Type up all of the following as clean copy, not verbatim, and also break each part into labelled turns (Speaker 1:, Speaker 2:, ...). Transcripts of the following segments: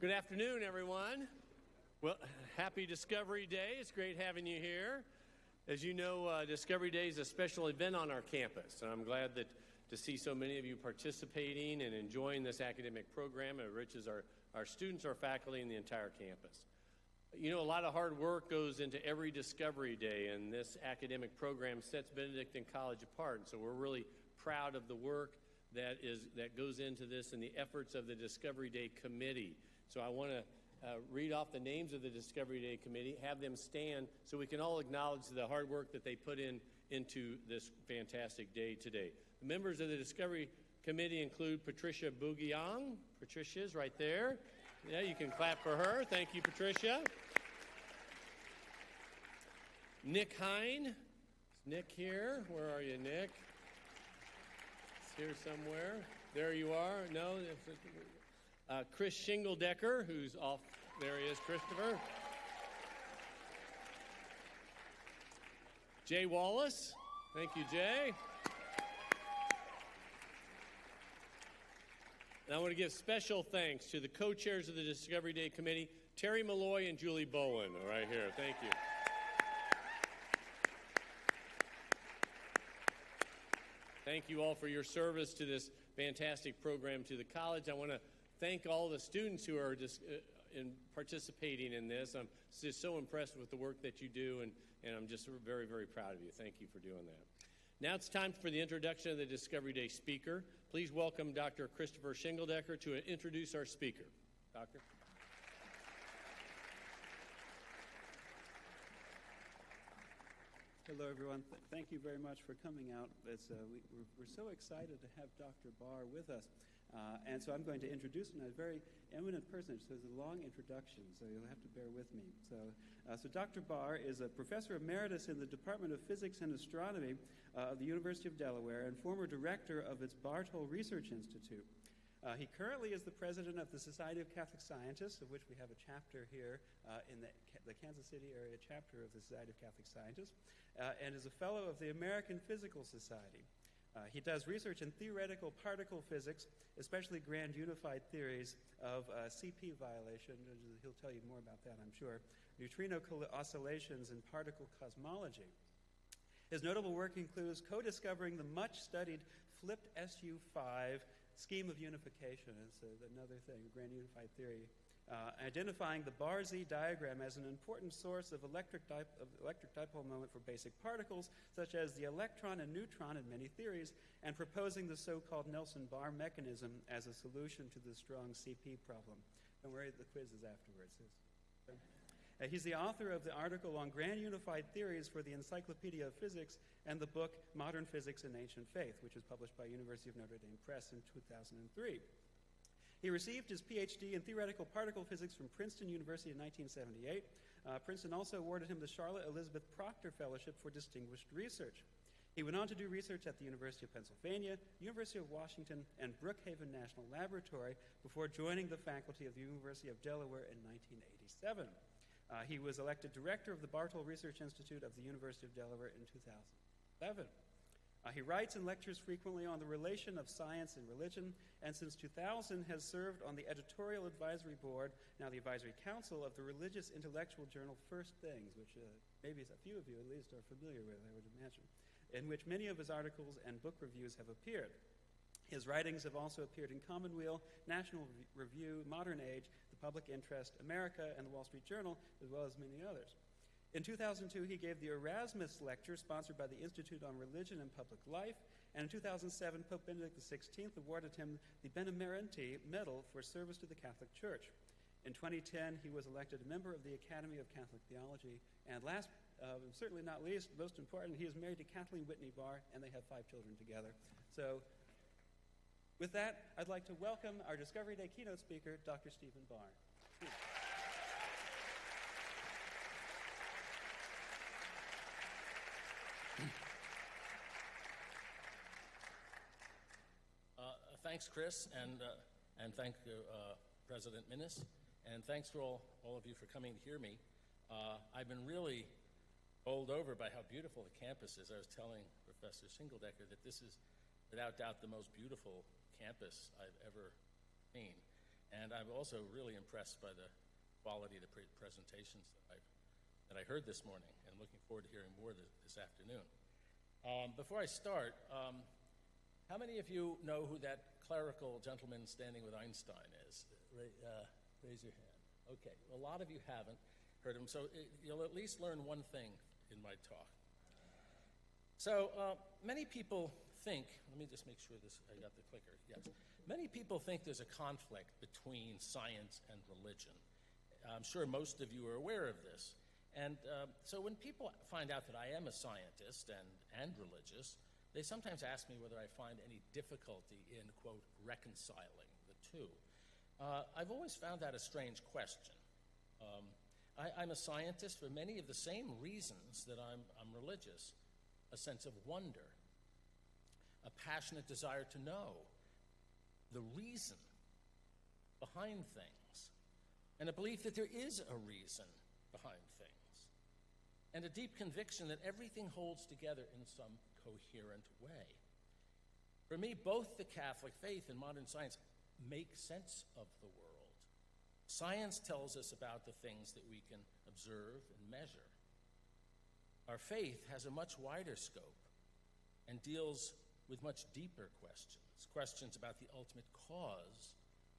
Speaker 1: Good afternoon, everyone. Well, happy Discovery Day. It's great having you here. As you know, Discovery Day is a special event on our campus, and I'm glad to see so many of you participating and enjoying this academic program. It enriches our students, our faculty, and the entire campus. You know, a lot of hard work goes into every Discovery Day, and this academic program sets Benedictine College apart. And so we're really proud of the work that goes into this and the efforts of the Discovery Day Committee. So I want to read off the names of the Discovery Day Committee, have them stand so we can all acknowledge the hard work that they put into this fantastic day today. The members of the Discovery Committee include Patricia Bouguillon. Patricia's right there. Yeah, you can clap for her. Thank you, Patricia. Nick Hine. Is Nick here? Where are you, Nick? He's here somewhere. There you are. No? Chris Shingledecker, who's off. There he is, Christopher. Jay Wallace. Thank you, Jay. And I want to give special thanks to the co-chairs of the Discovery Day Committee, Terry Malloy and Julie Bowen, right here. Thank you. Thank you all for your service to this fantastic program to the college. I want to thank all the students who are participating in this. I'm just so impressed with the work that you do, and I'm just very, very proud of you. Thank you for doing that. Now it's time for the introduction of the Discovery Day speaker. Please welcome Dr. Christopher Shingledecker to introduce our speaker. Doctor.
Speaker 2: Hello, everyone. Thank you very much for coming out. We're so excited to have Dr. Barr with us. And so I'm going to introduce him as a very eminent person. So it's a long introduction, so you'll have to bear with me. So Dr. Barr is a professor emeritus in the Department of Physics and Astronomy of the University of Delaware and former director of its Bartol Research Institute. He currently is the president of the Society of Catholic Scientists, of which we have a chapter here in the Kansas City area chapter of the Society of Catholic Scientists, and is a fellow of the American Physical Society. He does research in theoretical particle physics, especially grand unified theories of CP violation. He'll tell you more about that, I'm sure. Neutrino oscillations and particle cosmology. His notable work includes co-discovering the much-studied flipped SU5 scheme of unification. It's another thing, grand unified theory. Identifying the Barr-Z diagram as an important source of electric dipole moment for basic particles, such as the electron and neutron in many theories, and proposing the so-called Nelson-Barr mechanism as a solution to the strong CP problem. Don't worry, the quiz is afterwards. He's the author of the article on grand unified theories for the Encyclopedia of Physics and the book Modern Physics and Ancient Faith, which was published by University of Notre Dame Press in 2003. He received his Ph.D. in theoretical particle physics from Princeton University in 1978. Princeton also awarded him the Charlotte Elizabeth Proctor Fellowship for Distinguished Research. He went on to do research at the University of Pennsylvania, University of Washington, and Brookhaven National Laboratory before joining the faculty of the University of Delaware in 1987. He was elected director of the Bartol Research Institute of the University of Delaware in 2011. He writes and lectures frequently on the relation of science and religion, and since 2000 has served on the editorial advisory board, now the advisory council, of the religious intellectual journal First Things, which maybe a few of you at least are familiar with, I would imagine, in which many of his articles and book reviews have appeared. His writings have also appeared in Commonweal, National Review, Modern Age, The Public Interest, America, and the Wall Street Journal, as well as many others. In 2002, he gave the Erasmus Lecture, sponsored by the Institute on Religion and Public Life, and in 2007, Pope Benedict XVI awarded him the Benemerenti Medal for service to the Catholic Church. In 2010, he was elected a member of the Academy of Catholic Theology, and last, certainly not least, most important, he is married to Kathleen Whitney Barr, and they have 5 children together. So, with that, I'd like to welcome our Discovery Day keynote speaker, Dr. Stephen Barr.
Speaker 3: Thanks, Chris, and thank President Minnis, and thanks for all of you for coming to hear me. I've been really bowled over by how beautiful the campus is. I was telling Professor Shingledecker that this is, without doubt, the most beautiful campus I've ever seen. And I'm also really impressed by the quality of the presentations that I heard this morning, and looking forward to hearing more this afternoon. Before I start, how many of you know who that clerical gentleman standing with Einstein is? Raise your hand. Okay, well, a lot of you haven't heard him, so you'll at least learn one thing in my talk. So many people think, let me just make sure I got the clicker, yes. Many people think there's a conflict between science and religion. I'm sure most of you are aware of this. And so when people find out that I am a scientist and religious, they sometimes ask me whether I find any difficulty in, quote, reconciling the two. I've always found that a strange question. I'm a scientist for many of the same reasons that I'm religious: a sense of wonder, a passionate desire to know the reason behind things, and a belief that there is a reason behind things, and a deep conviction that everything holds together in some coherent way. For me, both the Catholic faith and modern science make sense of the world. Science tells us about the things that we can observe and measure. Our faith has a much wider scope and deals with much deeper questions about the ultimate cause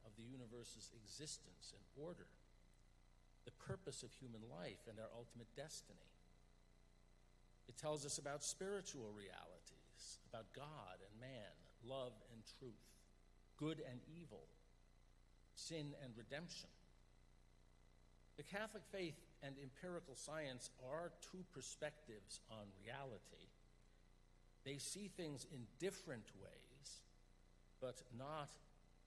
Speaker 3: of the universe's existence and order, the purpose of human life and our ultimate destiny. It tells us about spiritual realities, about God and man, love and truth, good and evil, sin and redemption. The Catholic faith and empirical science are two perspectives on reality. They see things in different ways, but not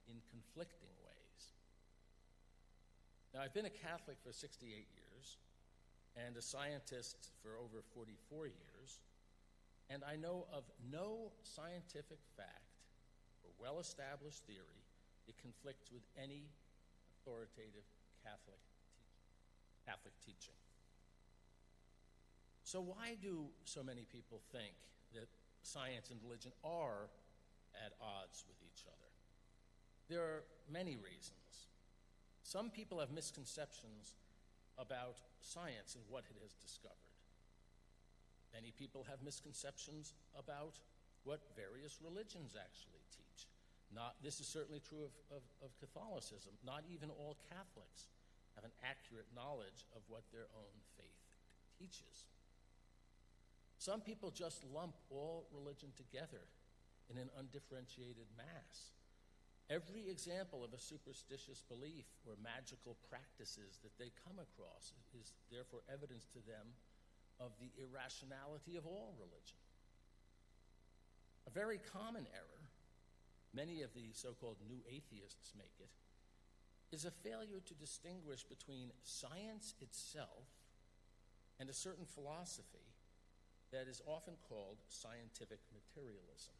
Speaker 3: in conflicting ways. Now, I've been a Catholic for 68 years and a scientist for over 44 years, and I know of no scientific fact or well-established theory that conflicts with any authoritative Catholic teaching. So why do so many people think that science and religion are at odds with each other? There are many reasons. Some people have misconceptions about science and what it has discovered. Many people have misconceptions about what various religions actually teach. This is certainly true of Catholicism. Not even all Catholics have an accurate knowledge of what their own faith teaches. Some people just lump all religion together in an undifferentiated mass. Every example of a superstitious belief or magical practices that they come across is therefore evidence to them of the irrationality of all religion. A very common error, many of the so-called new atheists make it, is a failure to distinguish between science itself and a certain philosophy that is often called scientific materialism.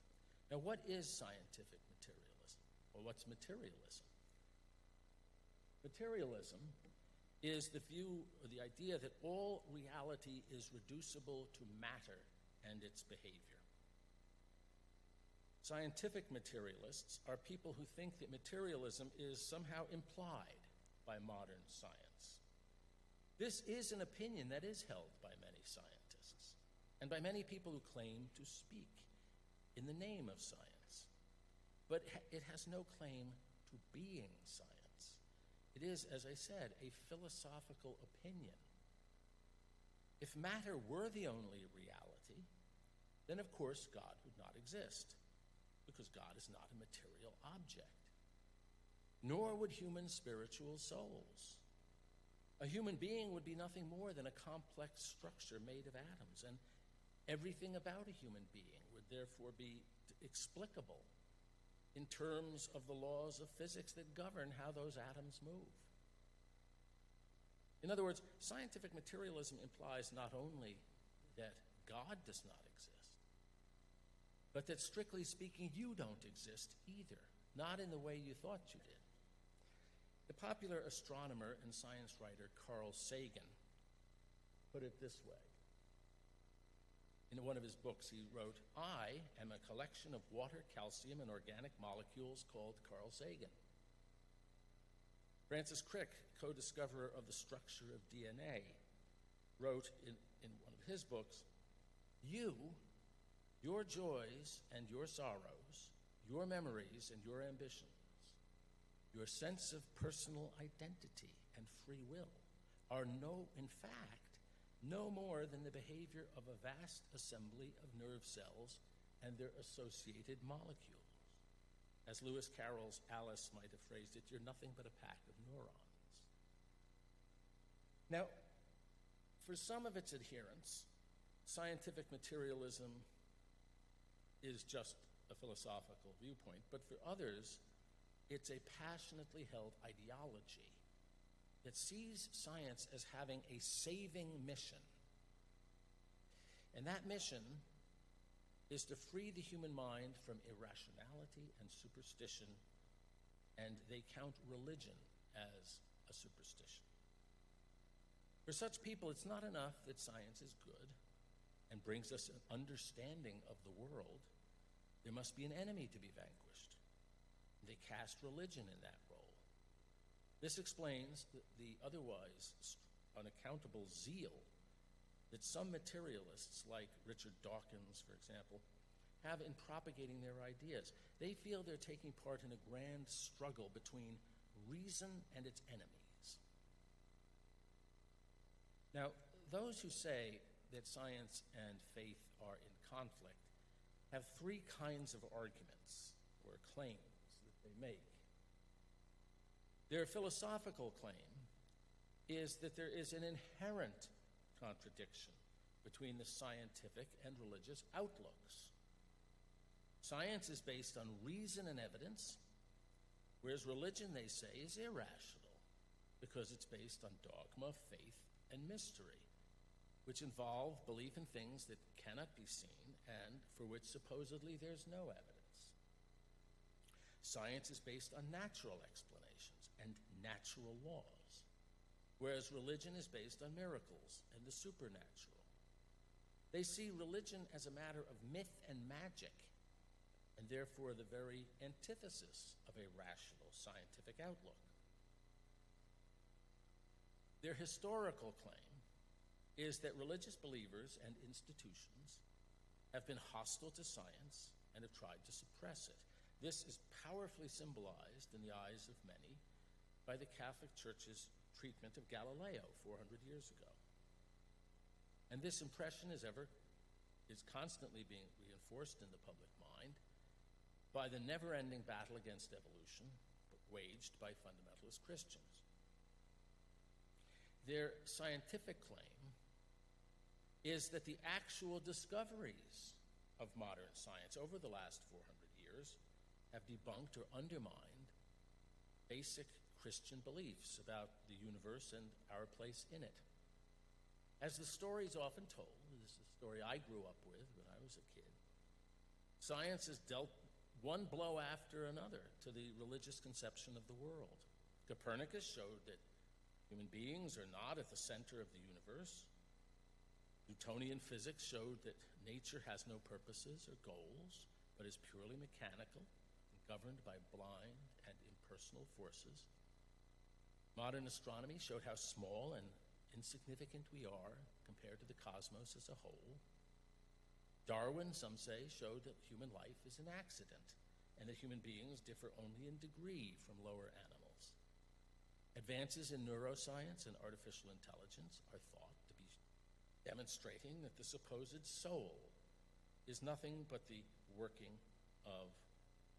Speaker 3: Now, what is scientific materialism? Well, what's materialism? Materialism is the view or the idea that all reality is reducible to matter and its behavior. Scientific materialists are people who think that materialism is somehow implied by modern science. This is an opinion that is held by many scientists and by many people who claim to speak in the name of science. But it has no claim to being science. It is, as I said, a philosophical opinion. If matter were the only reality, then of course God would not exist, because God is not a material object, nor would human spiritual souls. A human being would be nothing more than a complex structure made of atoms, and everything about a human being would therefore be explicable in terms of the laws of physics that govern how those atoms move. In other words, scientific materialism implies not only that God does not exist, but that strictly speaking, you don't exist either, not in the way you thought you did. The popular astronomer and science writer Carl Sagan put it this way. In one of his books, he wrote, "I am a collection of water, calcium, and organic molecules called Carl Sagan." Francis Crick, co-discoverer of the structure of DNA, wrote in one of his books, your joys and your sorrows, your memories and your ambitions, your sense of personal identity and free will are in fact, no more than the behavior of a vast assembly of nerve cells and their associated molecules. As Lewis Carroll's Alice might have phrased it, you're nothing but a pack of neurons. Now, for some of its adherents, scientific materialism is just a philosophical viewpoint, but for others, it's a passionately held ideology that sees science as having a saving mission. And that mission is to free the human mind from irrationality and superstition, and they count religion as a superstition. For such people, it's not enough that science is good and brings us an understanding of the world. There must be an enemy to be vanquished. They cast religion in that role. This explains the otherwise unaccountable zeal that some materialists, like Richard Dawkins, for example, have in propagating their ideas. They feel they're taking part in a grand struggle between reason and its enemies. Now, those who say that science and faith are in conflict have three kinds of arguments or claims that they make. Their philosophical claim is that there is an inherent contradiction between the scientific and religious outlooks. Science is based on reason and evidence, whereas religion, they say, is irrational because it's based on dogma, faith, and mystery, which involve belief in things that cannot be seen and for which supposedly there's no evidence. Science is based on natural explanations and natural laws, whereas religion is based on miracles and the supernatural. They see religion as a matter of myth and magic, and therefore the very antithesis of a rational scientific outlook. Their historical claim is that religious believers and institutions have been hostile to science and have tried to suppress it. This is powerfully symbolized in the eyes of many by the Catholic Church's treatment of Galileo 400 years ago. And this impression is constantly being reinforced in the public mind by the never-ending battle against evolution waged by fundamentalist Christians. Their scientific claim is that the actual discoveries of modern science over the last 400 years have debunked or undermined basic Christian beliefs about the universe and our place in it. As the story is often told, this is a story I grew up with when I was a kid, science has dealt one blow after another to the religious conception of the world. Copernicus showed that human beings are not at the center of the universe. Newtonian physics showed that nature has no purposes or goals, but is purely mechanical and governed by blind and impersonal forces. Modern astronomy showed how small and insignificant we are compared to the cosmos as a whole. Darwin, some say, showed that human life is an accident and that human beings differ only in degree from lower animals. Advances in neuroscience and artificial intelligence are thought to be demonstrating that the supposed soul is nothing but the working of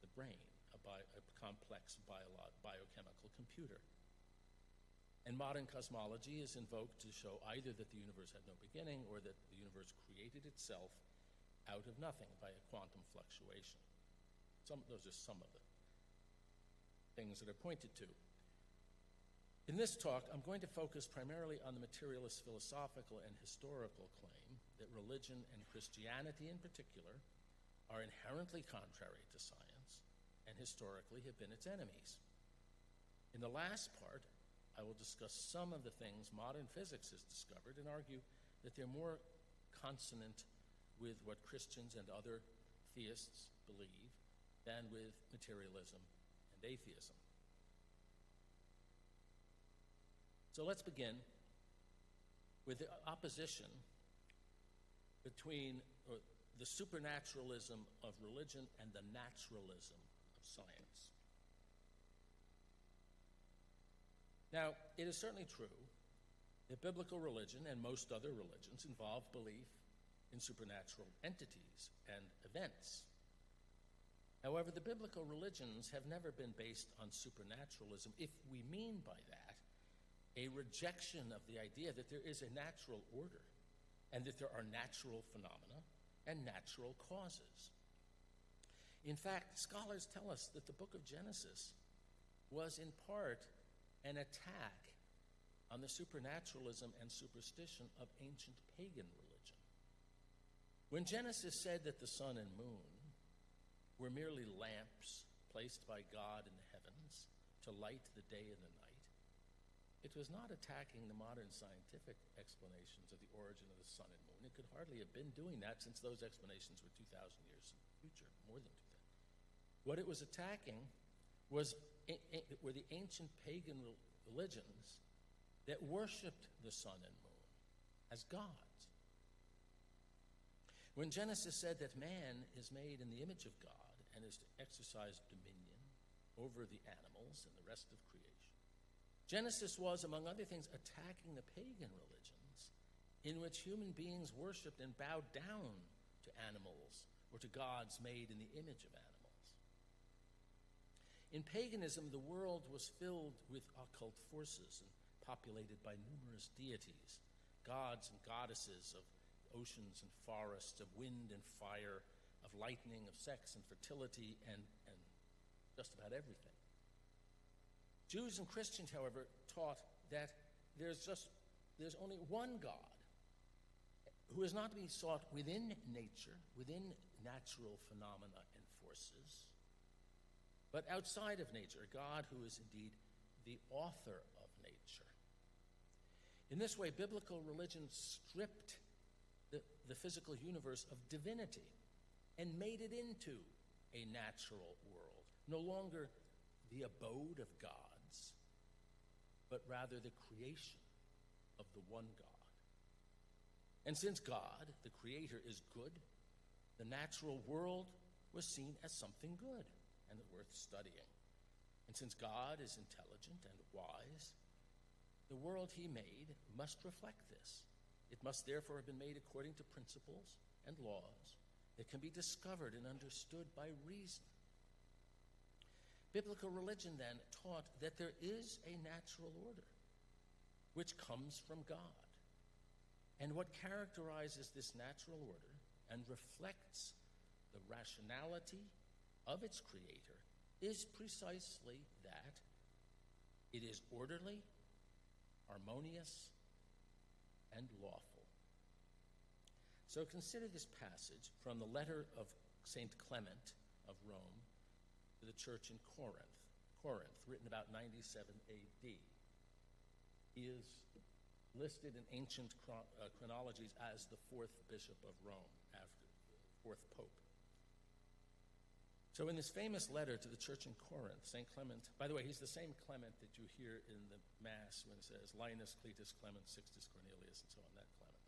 Speaker 3: the brain, a complex biochemical computer. And modern cosmology is invoked to show either that the universe had no beginning or that the universe created itself out of nothing by a quantum fluctuation. Those are some of the things that are pointed to. In this talk, I'm going to focus primarily on the materialist philosophical and historical claim that religion and Christianity in particular are inherently contrary to science and historically have been its enemies. In the last part, I will discuss some of the things modern physics has discovered and argue that they're more consonant with what Christians and other theists believe than with materialism and atheism. So let's begin with the opposition between the supernaturalism of religion and the naturalism of science. Now, it is certainly true that biblical religion and most other religions involve belief in supernatural entities and events. However, the biblical religions have never been based on supernaturalism, if we mean by that a rejection of the idea that there is a natural order and that there are natural phenomena and natural causes. In fact, scholars tell us that the book of Genesis was in part an attack on the supernaturalism and superstition of ancient pagan religion. When Genesis said that the sun and moon were merely lamps placed by God in the heavens to light the day and the night, it was not attacking the modern scientific explanations of the origin of the sun and moon. It could hardly have been doing that, since those explanations were 2,000 years in the future, more than 2,000. What it was attacking were the ancient pagan religions that worshipped the sun and moon as gods. When Genesis said that man is made in the image of God and is to exercise dominion over the animals and the rest of creation, Genesis was, among other things, attacking the pagan religions in which human beings worshipped and bowed down to animals or to gods made in the image of animals. In paganism, the world was filled with occult forces and populated by numerous deities, gods and goddesses of oceans and forests, of wind and fire, of lightning, of sex and fertility, and just about everything. Jews and Christians, however, taught that there's only one God who is not to be sought within nature, within natural phenomena and forces, but outside of nature, a God who is indeed the author of nature. In this way, biblical religion stripped the physical universe of divinity and made it into a natural world, no longer the abode of gods, but rather the creation of the one God. And since God, the Creator, is good, the natural world was seen as something good and worth studying. And since God is intelligent and wise, the world he made must reflect this. It must therefore have been made according to principles and laws that can be discovered and understood by reason. Biblical religion then taught that there is a natural order which comes from God. And what characterizes this natural order and reflects the rationality of its creator is precisely that it is orderly, harmonious, and lawful. So consider this passage from the letter of St. Clement of Rome to the church in Corinth, written about 97 AD. He is listed in ancient chronologies as the fourth bishop of Rome, after the fourth pope. So in this famous letter to the church in Corinth, St. Clement, by the way, he's the same Clement that you hear in the Mass when it says Linus, Cletus, Clement, Sixtus, Cornelius, and so on, that Clement.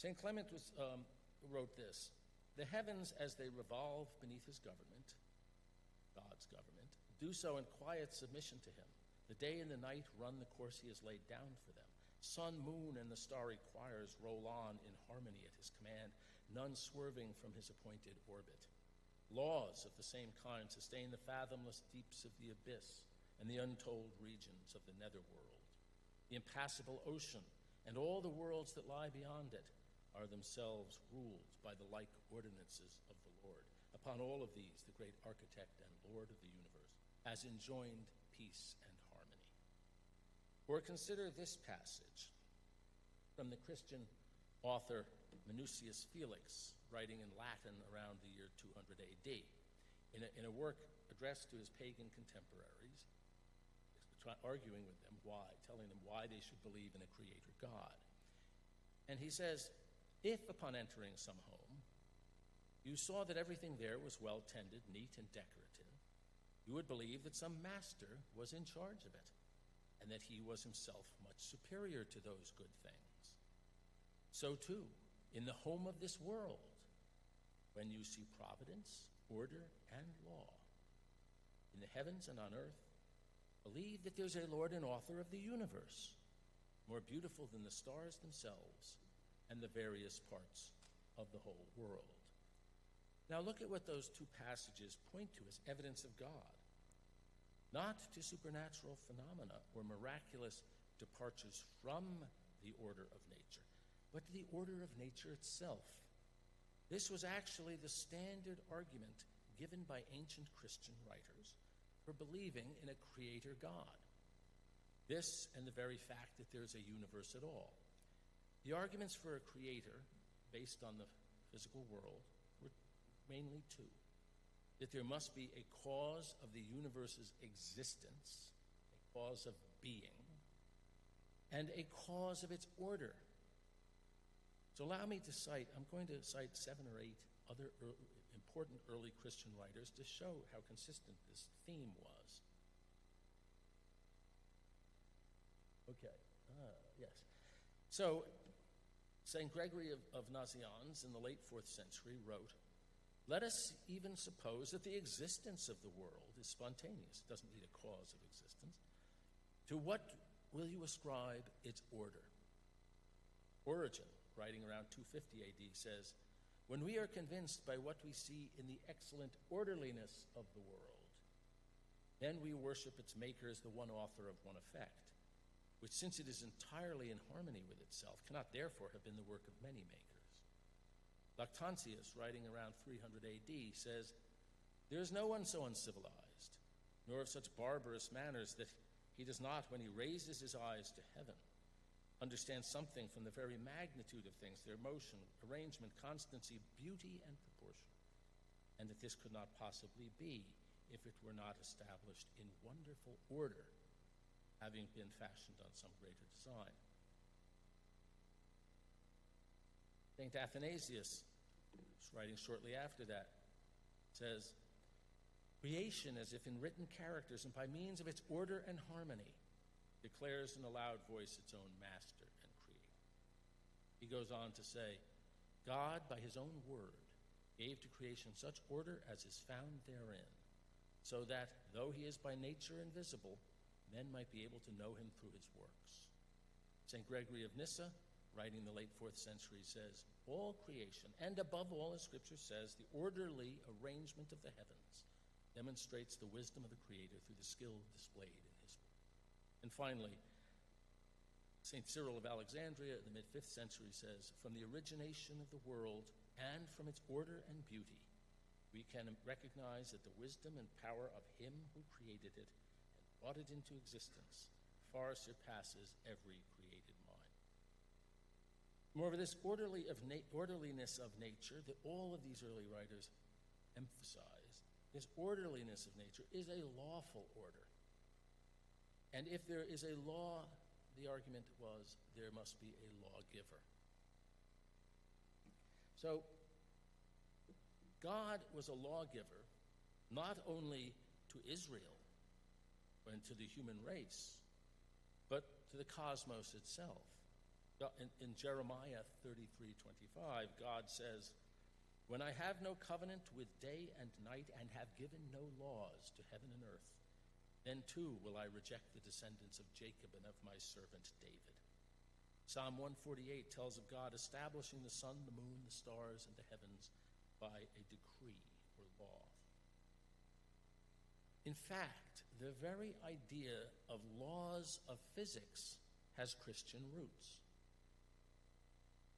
Speaker 3: St. Clement wrote this: "The heavens, as they revolve beneath his government, God's government, do so in quiet submission to him. The day and the night run the course he has laid down for them. Sun, moon, and the starry choirs roll on in harmony at his command, none swerving from his appointed orbit. Laws of the same kind sustain the fathomless deeps of the abyss and the untold regions of the netherworld. The impassable ocean and all the worlds that lie beyond it are themselves ruled by the like ordinances of the Lord. Upon all of these, the great architect and Lord of the universe has enjoined peace and harmony." Or consider this passage from the Christian author Minucius Felix, writing in Latin around the year 200 AD, in a work addressed to his pagan contemporaries, arguing with them telling them why they should believe in a creator God. And he says, "If upon entering some home, you saw that everything there was well tended, neat, and decorative, you would believe that some master was in charge of it. and that he was himself much superior to those good things. So too, in the home of this world, when you see providence, order, and law, in the heavens and on earth, believe that there's a Lord and author of the universe, more beautiful than the stars themselves and the various parts of the whole world. Now look at what those two passages point to as evidence of God. Not to supernatural phenomena or miraculous departures from the order of nature, but to the order of nature itself. This was actually the standard argument given by ancient Christian writers for believing in a creator God. This and the very fact that there's a universe at all. The arguments for a creator based on the physical world were mainly two: that there must be a cause of the universe's existence, a cause of being, and a cause of its order. So allow me to cite, I'm going to cite 7 or 8 other important early Christian writers to show how consistent this theme was. Okay, yes. So, St. Gregory of Nazianzus in the late 4th century wrote, "Let us even suppose that the existence of the world is spontaneous." It doesn't need a cause of existence. To what will you ascribe its order? Origen, writing around 250 AD, says, "When we are convinced by what we see in the excellent orderliness of the world, then we worship its maker as the one author of one effect, which, since it is entirely in harmony with itself, cannot therefore have been the work of many makers." Lactantius, writing around 300 AD, says, "There is no one so uncivilized, nor of such barbarous manners, that he does not, when he raises his eyes to heaven, understand something from the very magnitude of things, their motion, arrangement, constancy, beauty, and proportion, and that this could not possibly be if it were not established in wonderful order, having been fashioned on some greater design." St. Athanasius, writing shortly after that, says, "Creation, as if in written characters and by means of its order and harmony, declares in a loud voice its own master and creator." He goes on to say, "God, by his own word, gave to creation such order as is found therein, so that, though he is by nature invisible, men might be able to know him through his works." St. Gregory of Nyssa, writing in the late 4th century, says, "All creation, and above all, as Scripture says, the orderly arrangement of the heavens, demonstrates the wisdom of the Creator through the skill displayed in his work." And finally, St. Cyril of Alexandria in the mid-5th century says, "From the origination of the world and from its order and beauty, we can recognize that the wisdom and power of him who created it and brought it into existence far surpasses every created mind." Moreover, this orderliness of nature that all of these early writers emphasize, this orderliness of nature is a lawful order. And if there is a law, the argument was, there must be a lawgiver. So, God was a lawgiver, not only to Israel and to the human race, but to the cosmos itself. In Jeremiah 33:25, God says, "When I have no covenant with day and night and have given no laws to heaven and earth, then too will I reject the descendants of Jacob and of my servant David." Psalm 148 tells of God establishing the sun, the moon, the stars, and the heavens by a decree or law. In fact, the very idea of laws of physics has Christian roots.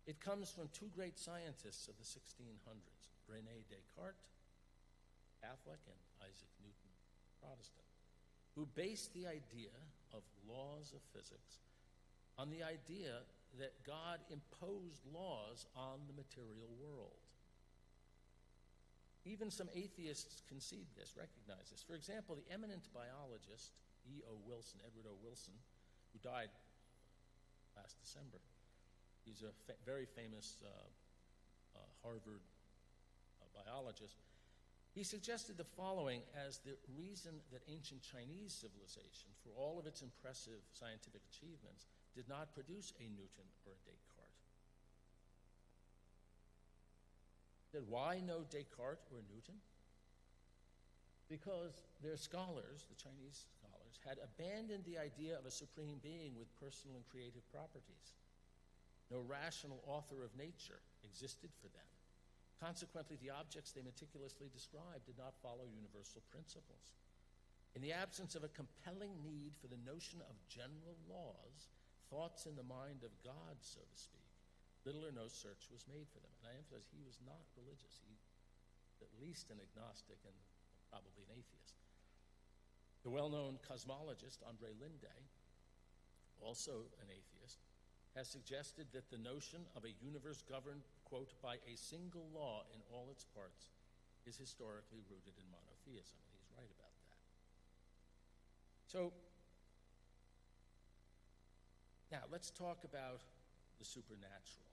Speaker 3: It comes from two great scientists of the 1600s, René Descartes, Catholic, and Isaac Newton, Protestant, who based the idea of laws of physics on the idea that God imposed laws on the material world. Even some atheists concede this, recognize this. For example, the eminent biologist Edward O. Wilson, who died last December. He's a very famous Harvard biologist. He suggested the following as the reason that ancient Chinese civilization, for all of its impressive scientific achievements, did not produce a Newton or a Descartes. That why no Descartes or Newton? Because their scholars, the Chinese scholars, had abandoned the idea of a supreme being with personal and creative properties. No rational author of nature existed for them. Consequently, the objects they meticulously described did not follow universal principles. In the absence of a compelling need for the notion of general laws, thoughts in the mind of God, so to speak, little or no search was made for them. And I emphasize, he was not religious. He was at least an agnostic and probably an atheist. The well-known cosmologist André Linde, also an atheist, has suggested that the notion of a universe governed, quote, by a single law in all its parts is historically rooted in monotheism, and he's right about that. So, now let's talk about the supernatural.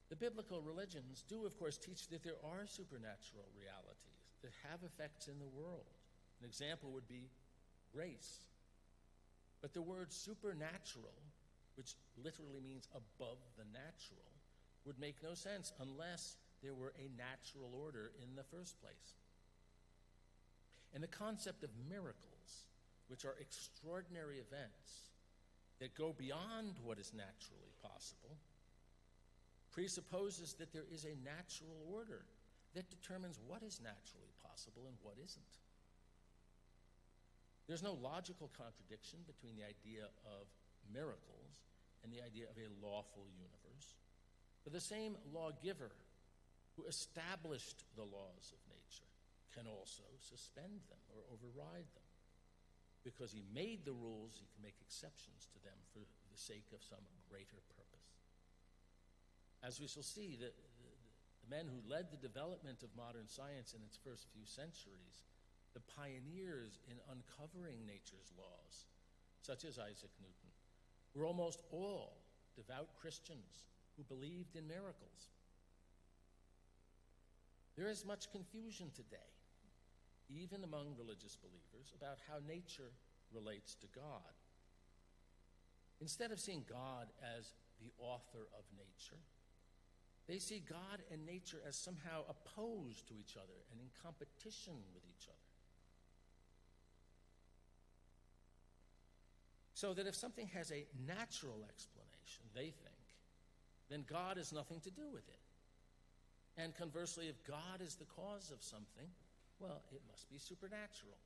Speaker 3: The biblical religions do, of course, teach that there are supernatural realities that have effects in the world. An example would be grace. But the word supernatural, which literally means above the natural, would make no sense unless there were a natural order in the first place. And the concept of miracles, which are extraordinary events that go beyond what is naturally possible, presupposes that there is a natural order that determines what is naturally possible and what isn't. There's no logical contradiction between the idea of miracles and the idea of a lawful universe. But the same lawgiver who established the laws of nature can also suspend them or override them. Because he made the rules, he can make exceptions to them for the sake of some greater purpose. As we shall see, the men who led the development of modern science in its first few centuries, the pioneers in uncovering nature's laws, such as Isaac Newton, were almost all devout Christians who believed in miracles. There is much confusion today, even among religious believers, about how nature relates to God. Instead of seeing God as the author of nature, they see God and nature as somehow opposed to each other and in competition with each other. So that if something has a natural explanation, they think, then God has nothing to do with it. And conversely, if God is the cause of something, well, it must be supernatural.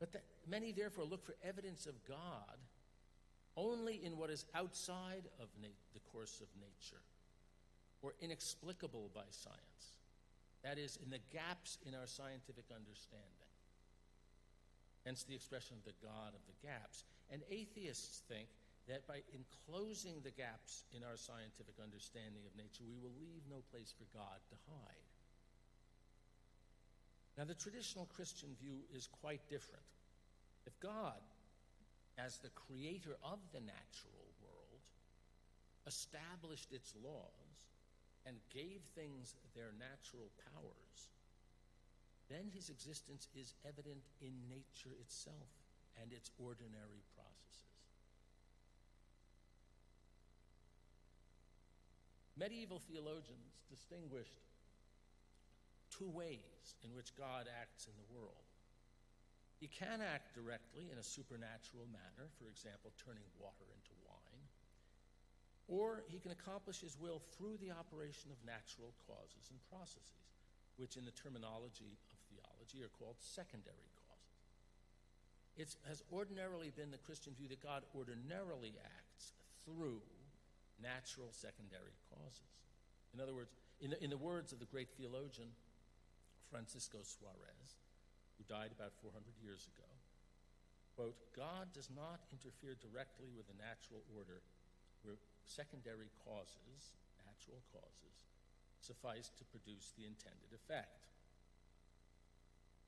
Speaker 3: But many therefore look for evidence of God only in what is outside of the course of nature, or inexplicable by science. That is, in the gaps in our scientific understanding. Hence the expression of the God of the gaps. And atheists think that by enclosing the gaps in our scientific understanding of nature, we will leave no place for God to hide. Now, the traditional Christian view is quite different. If God, as the creator of the natural world, established its laws and gave things their natural powers, then his existence is evident in nature itself and its ordinary processes. Medieval theologians distinguished two ways in which God acts in the world. He can act directly in a supernatural manner, for example, turning water into wine, or he can accomplish his will through the operation of natural causes and processes, which in the terminology of theology are called secondary causes. It has ordinarily been the Christian view that God ordinarily acts through natural secondary causes. In other words, in the words of the great theologian Francisco Suarez, who died about 400 years ago, quote, God does not interfere directly with the natural order where secondary causes, natural causes, suffice to produce the intended effect.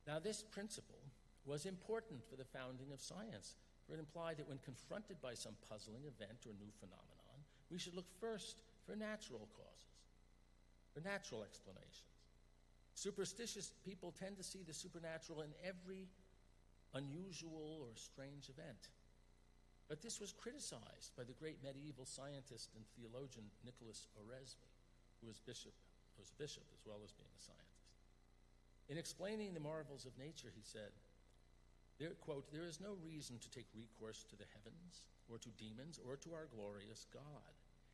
Speaker 3: Now, this principle was important for the founding of science, for it implied that when confronted by some puzzling event or new phenomenon, we should look first for natural causes, for natural explanations. Superstitious people tend to see the supernatural in every unusual or strange event. But this was criticized by the great medieval scientist and theologian Nicholas Oresme, who was a bishop as well as being a scientist. In explaining the marvels of nature, he said, quote, "There is no reason to take recourse to the heavens or to demons or to our glorious God,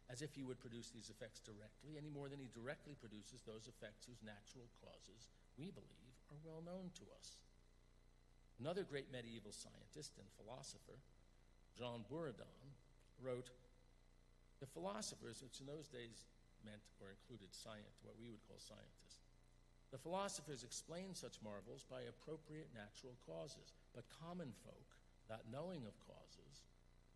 Speaker 3: as if he would produce these effects directly, any more than he directly produces those effects whose natural causes, we believe, are well known to us." Another great medieval scientist and philosopher, Jean Buridan, wrote, "The philosophers," which in those days meant or included what we would call scientists, "the philosophers explain such marvels by appropriate natural causes, but common folk, not knowing of causes,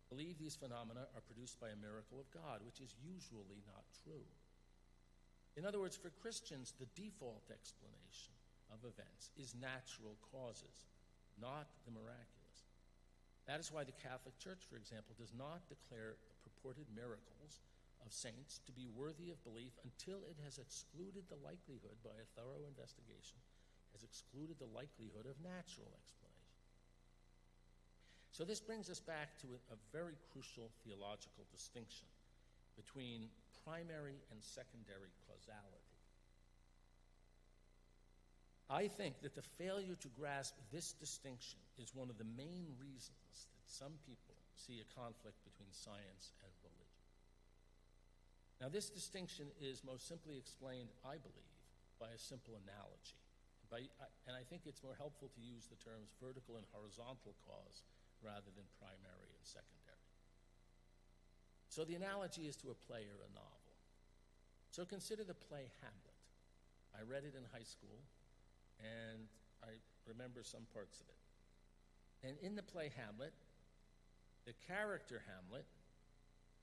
Speaker 3: believe these phenomena are produced by a miracle of God, which is usually not true." In other words, for Christians, the default explanation of events is natural causes, not the miraculous. That is why the Catholic Church, for example, does not declare purported miracles of saints to be worthy of belief until it has excluded the likelihood, by a thorough investigation, has excluded the likelihood of natural explanation. So this brings us back to a very crucial theological distinction between primary and secondary causality. I think that the failure to grasp this distinction is one of the main reasons that some people see a conflict between science and religion. Now, this distinction is most simply explained, I believe, by a simple analogy. And I think it's more helpful to use the terms vertical and horizontal cause rather than primary and secondary. So the analogy is to a play or a novel. So consider the play Hamlet. I read it in high school, and I remember some parts of it. And in the play Hamlet, the character Hamlet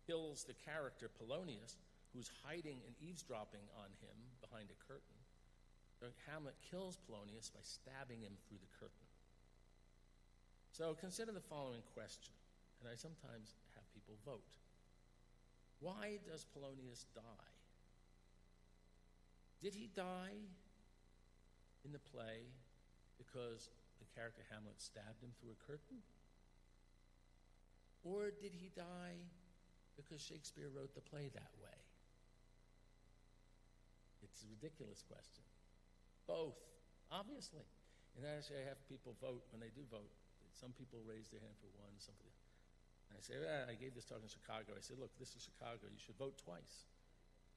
Speaker 3: kills the character Polonius, who's hiding and eavesdropping on him behind a curtain. So Hamlet kills Polonius by stabbing him through the curtain. So consider the following question, and I sometimes have people vote. Why does Polonius die? Did he die in the play because the character Hamlet stabbed him through a curtain? Or did he die because Shakespeare wrote the play that way? It's a ridiculous question. Both, obviously. And actually, I have people vote. When they do vote, some people raise their hand for one, some for the other. And I say, I gave this talk in Chicago. I said, look, this is Chicago. You should vote twice.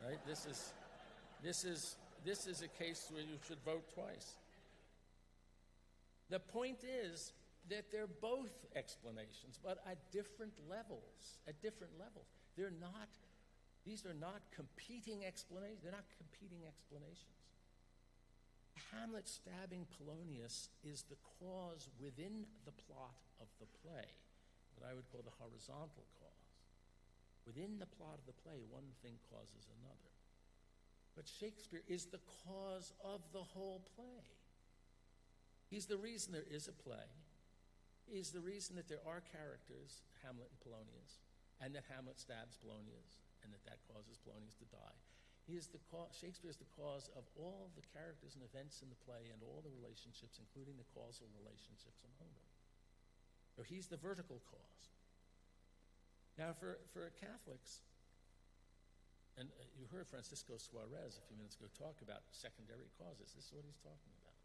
Speaker 3: Right? This is a case where you should vote twice. The point is that they're both explanations, but at different levels. At different levels. These are not competing explanations. They're not competing explanations. Hamlet stabbing Polonius is the cause within the plot of the play, what I would call the horizontal cause. Within the plot of the play, one thing causes another. But Shakespeare is the cause of the whole play. He's the reason there is a play. He's the reason that there are characters, Hamlet and Polonius, and that Hamlet stabs Polonius, and that causes Polonius to die. Shakespeare is the cause of all the characters and events in the play and all the relationships, including the causal relationships among them. So he's the vertical cause. Now, for Catholics, and you heard Francisco Suarez a few minutes ago talk about secondary causes. This is what he's talking about.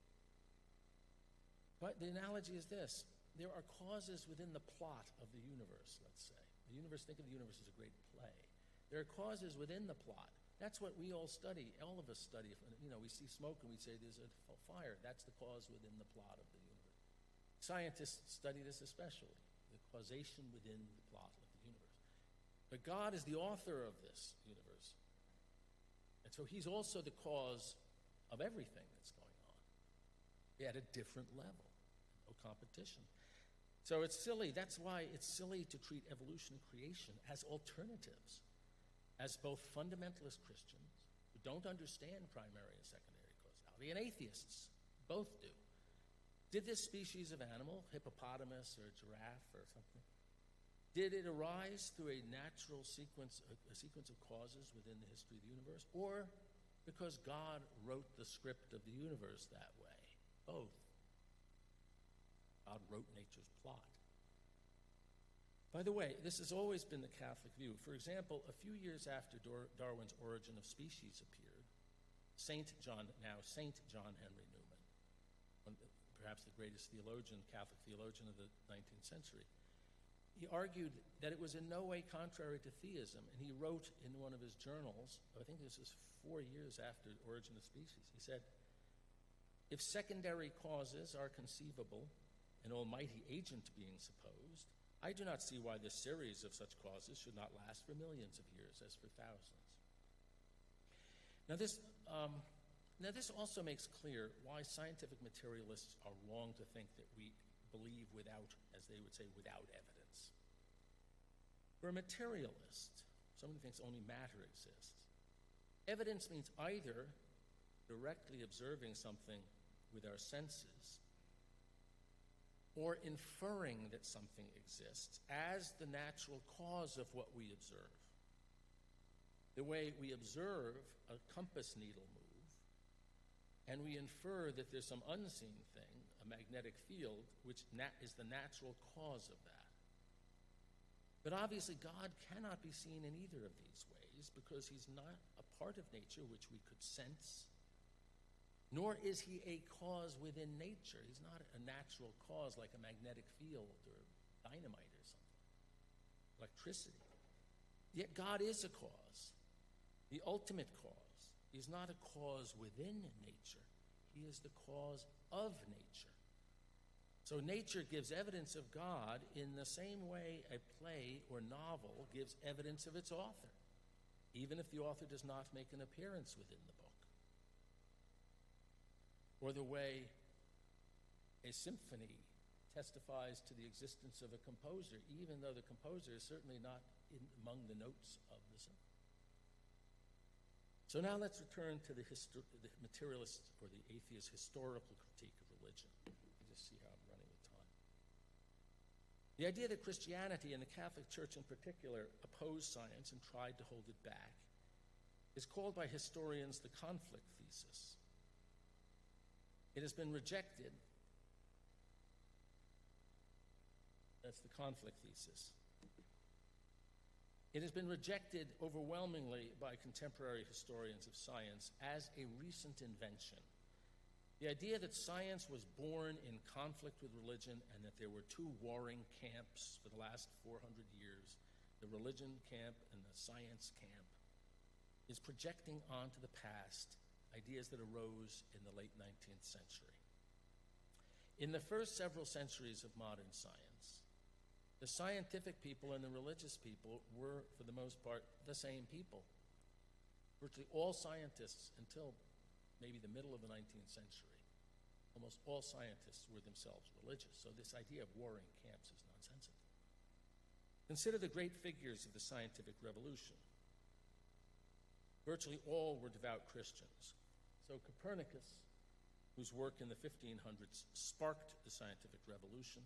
Speaker 3: But the analogy is this. There are causes within the plot of the universe, let's say. Think of the universe as a great play. There are causes within the plot. That's what we all study. All of us study. We see smoke and we say there's a fire. That's the cause within the plot of the universe. Scientists study this especially, the causation within the plot of the universe. But God is the author of this universe. And so he's also the cause of everything that's going on. At a different level. No competition. So it's silly. That's why it's silly to treat evolution and creation as alternatives. As both fundamentalist Christians who don't understand primary and secondary causality, and atheists, both do. Did this species of animal, hippopotamus or giraffe or something, did it arise through a natural sequence, a sequence of causes within the history of the universe? Or because God wrote the script of the universe that way. Both. God wrote nature's plot. By the way, this has always been the Catholic view. For example, a few years after Darwin's Origin of Species appeared, Saint John Henry Newman, perhaps the greatest Catholic theologian of the 19th century, he argued that it was in no way contrary to theism, and he wrote in one of his journals, I think this is 4 years after Origin of Species, he said, "If secondary causes are conceivable, an almighty agent being supposed, I do not see why this series of such causes should not last for millions of years as for thousands." Now this also makes clear why scientific materialists are wrong to think that we believe without, as they would say, without evidence. For a materialist, someone who thinks only matter exists, evidence means either directly observing something with our senses or inferring that something exists as the natural cause of what we observe. The way we observe a compass needle move, and we infer that there's some unseen thing, a magnetic field, which is the natural cause of that. But obviously, God cannot be seen in either of these ways because he's not a part of nature which we could sense, nor is he a cause within nature. He's not a natural cause like a magnetic field or dynamite or something, electricity. Yet God is a cause, the ultimate cause. He's not a cause within nature. He is the cause of nature. So nature gives evidence of God in the same way a play or novel gives evidence of its author, even if the author does not make an appearance within the book. Or the way a symphony testifies to the existence of a composer, even though the composer is certainly not among the notes of the symphony. So now let's return to the materialist or the atheist historical critique of religion. Just see how I'm running with time. The idea that Christianity and the Catholic Church in particular opposed science and tried to hold it back is called by historians the conflict thesis. It has been rejected. That's the conflict thesis. It has been rejected overwhelmingly by contemporary historians of science as a recent invention. The idea that science was born in conflict with religion and that there were two warring camps for the last 400 years, the religion camp and the science camp, is projecting onto the past ideas that arose in the late 19th century. In the first several centuries of modern science, the scientific people and the religious people were, for the most part, the same people. Virtually all scientists, until maybe the middle of the 19th century, almost all scientists were themselves religious. So this idea of warring camps is nonsensical. Consider the great figures of the scientific revolution. Virtually all were devout Christians. So Copernicus, whose work in the 1500s sparked the scientific revolution,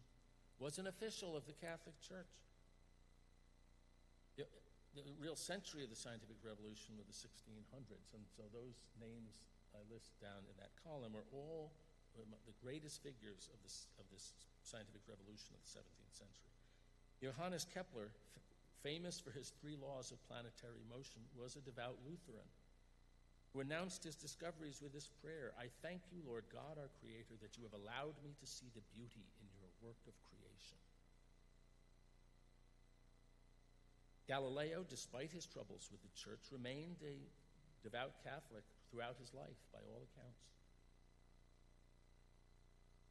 Speaker 3: was an official of the Catholic Church. The real century of the scientific revolution were the 1600s, and so those names I list down in that column are all the greatest figures of this scientific revolution of the 17th century. Johannes Kepler, famous for his 3 laws of planetary motion, was a devout Lutheran who announced his discoveries with this prayer: "I thank you, Lord God, our Creator, that you have allowed me to see the beauty in your work of creation." Galileo, despite his troubles with the church, remained a devout Catholic throughout his life, by all accounts.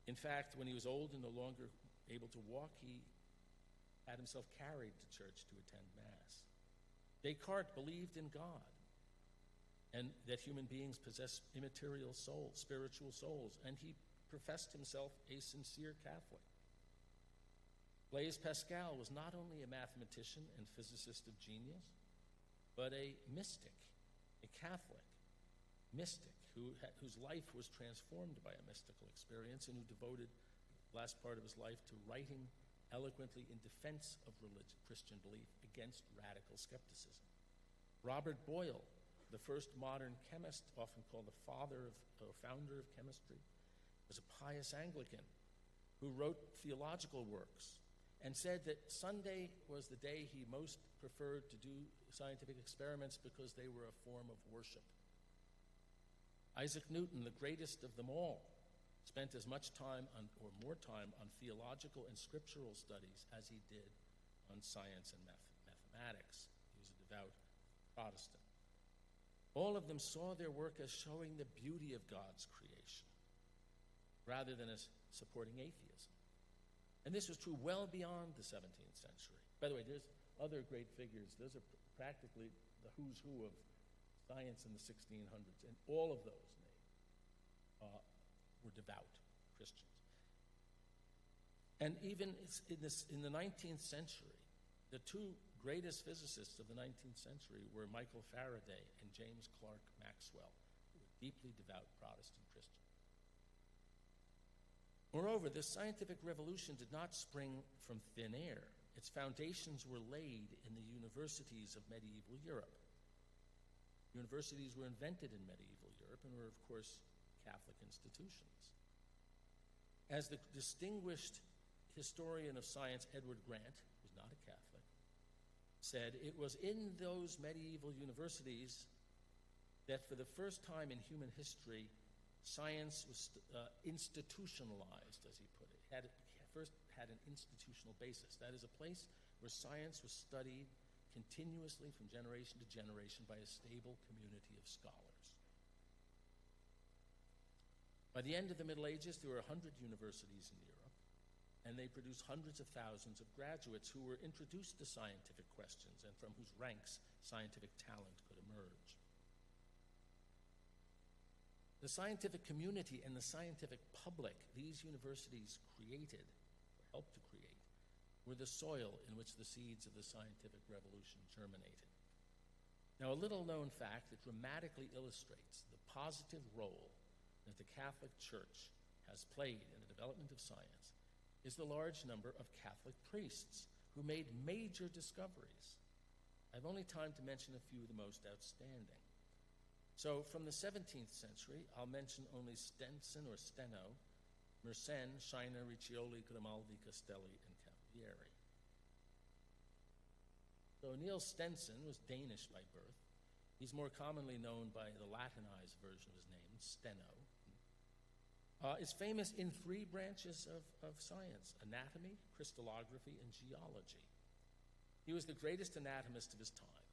Speaker 3: In fact, when he was old and no longer able to walk, he had himself carried to church to attend Mass. Descartes believed in God and that human beings possess immaterial souls, spiritual souls, and he professed himself a sincere Catholic. Blaise Pascal was not only a mathematician and physicist of genius, but a mystic, a Catholic mystic whose life was transformed by a mystical experience and who devoted the last part of his life to writing eloquently in defense of Christian belief against radical skepticism. Robert Boyle, the first modern chemist, often called the father of, or founder of chemistry, was a pious Anglican who wrote theological works and said that Sunday was the day he most preferred to do scientific experiments because they were a form of worship. Isaac Newton, the greatest of them all, spent as much time on, or more time on theological and scriptural studies as he did on science and mathematics. He was a devout Protestant. All of them saw their work as showing the beauty of God's creation, rather than as supporting atheism. And this was true well beyond the 17th century. By the way, there's other great figures. Those are practically the who's who of science in the 1600s, and all of those names were devout Christians. And even in the 19th century, the two greatest physicists of the 19th century were Michael Faraday and James Clerk Maxwell, who were deeply devout Protestant Christians. Moreover, the scientific revolution did not spring from thin air. Its foundations were laid in the universities of medieval Europe. Universities were invented in medieval Europe and were, of course, Catholic institutions. As the distinguished historian of science Edward Grant, who's not a Catholic, said, it was in those medieval universities that for the first time in human history, science was institutionalized, as he put it. First had an institutional basis. That is a place where science was studied continuously from generation to generation by a stable community of scholars. By the end of the Middle Ages, there were 100 universities in Europe, and they produced hundreds of thousands of graduates who were introduced to scientific questions and from whose ranks scientific talent could emerge. The scientific community and the scientific public these universities created, or helped to create, were the soil in which the seeds of the scientific revolution germinated. Now, a little-known fact that dramatically illustrates the positive role that the Catholic Church has played in the development of science is the large number of Catholic priests who made major discoveries. I have only time to mention a few of the most outstanding. So, from the 17th century, I'll mention only Stenson or Steno, Mercer, Shiner, Riccioli, Grimaldi, Castelli, and Cavalieri. So Niels Stenson was Danish by birth. He's more commonly known by the Latinized version of his name, Steno. Is famous in three branches of science: anatomy, crystallography, and geology. He was the greatest anatomist of his time,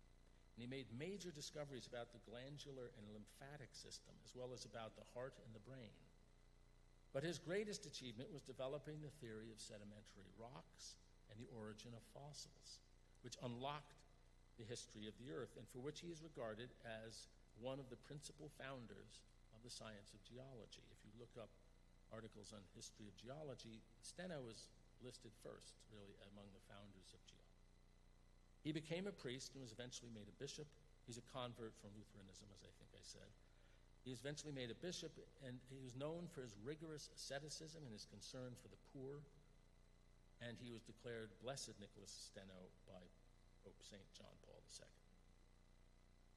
Speaker 3: and he made major discoveries about the glandular and lymphatic system, as well as about the heart and the brain. But his greatest achievement was developing the theory of sedimentary rocks and the origin of fossils, which unlocked the history of the Earth, and for which he is regarded as one of the principal founders of the science of geology. If you look up articles on history of geology, Steno was listed first, really, among the founders of geology. He became a priest and was eventually made a bishop. He's a convert from Lutheranism, as I think I said. He was eventually made a bishop, and he was known for his rigorous asceticism and his concern for the poor, and he was declared Blessed Nicholas Steno by Pope St. John Paul II.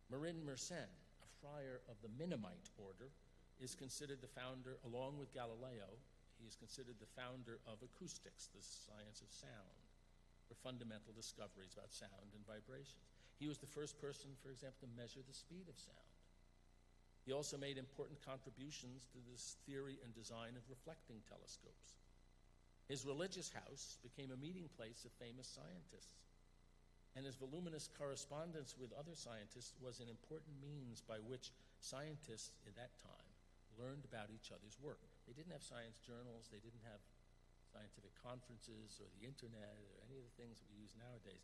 Speaker 3: Marin Mersenne, a friar of the Mennonite order, is considered the founder, along with Galileo, he is considered the founder of acoustics, the science of sound, for fundamental discoveries about sound and vibrations. He was the first person, for example, to measure the speed of sound. He also made important contributions to this theory and design of reflecting telescopes. His religious house became a meeting place of famous scientists, and his voluminous correspondence with other scientists was an important means by which scientists at that time learned about each other's work. They didn't have science journals, they didn't have scientific conferences or the internet or any of the things that we use nowadays.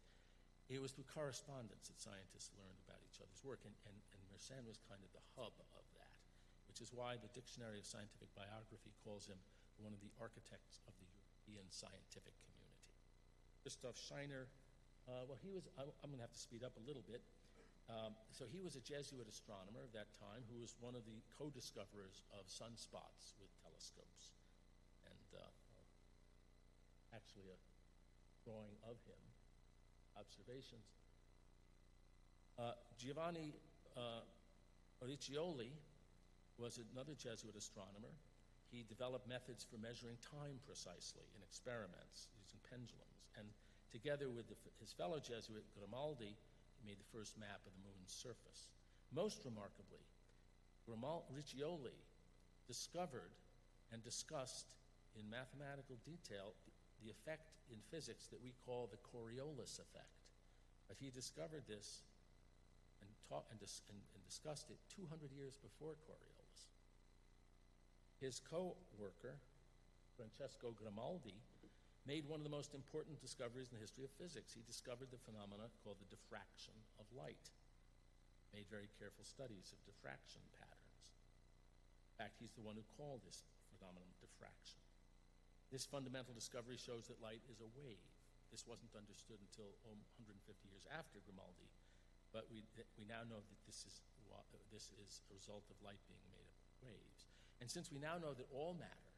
Speaker 3: It was through correspondence that scientists learned about each other's work, and Mersenne was kind of the hub of that, which is why the Dictionary of Scientific Biography calls him one of the architects of the European scientific community. Christoph Shiner, I'm going to have to speed up a little bit. So he was a Jesuit astronomer of that time who was one of the co-discoverers of sunspots with telescopes. And actually a drawing of him, observations. Giovanni Riccioli was another Jesuit astronomer. He developed methods for measuring time precisely in experiments using pendulums. And together with his fellow Jesuit, Grimaldi, he made the first map of the moon's surface. Most remarkably, Riccioli discovered and discussed in mathematical detail the effect in physics that we call the Coriolis effect. But he discovered this and discussed it 200 years before Coriolis. His co-worker, Francesco Grimaldi, made one of the most important discoveries in the history of physics. He discovered the phenomena called the diffraction of light. Made very careful studies of diffraction patterns. In fact, he's the one who called this phenomenon diffraction. This fundamental discovery shows that light is a wave. This wasn't understood until 150 years after Grimaldi, but we now know that this is a result of light being made up of waves. And since we now know that all matter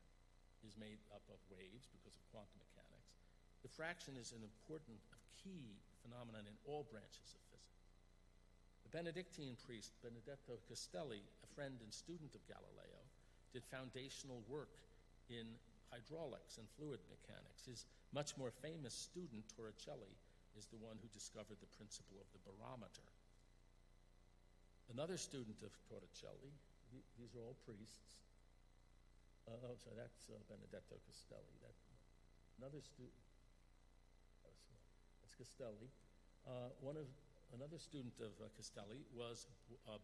Speaker 3: is made up of waves because of quantum mechanics, diffraction is an important, key phenomenon in all branches of physics. The Benedictine priest Benedetto Castelli, a friend and student of Galileo, did foundational work in hydraulics and fluid mechanics. His much more famous student, Torricelli, is the one who discovered the principle of the barometer. Another student of Torricelli, these are all priests. So that's Benedetto Castelli. Another student, that's Castelli. Another student of Castelli was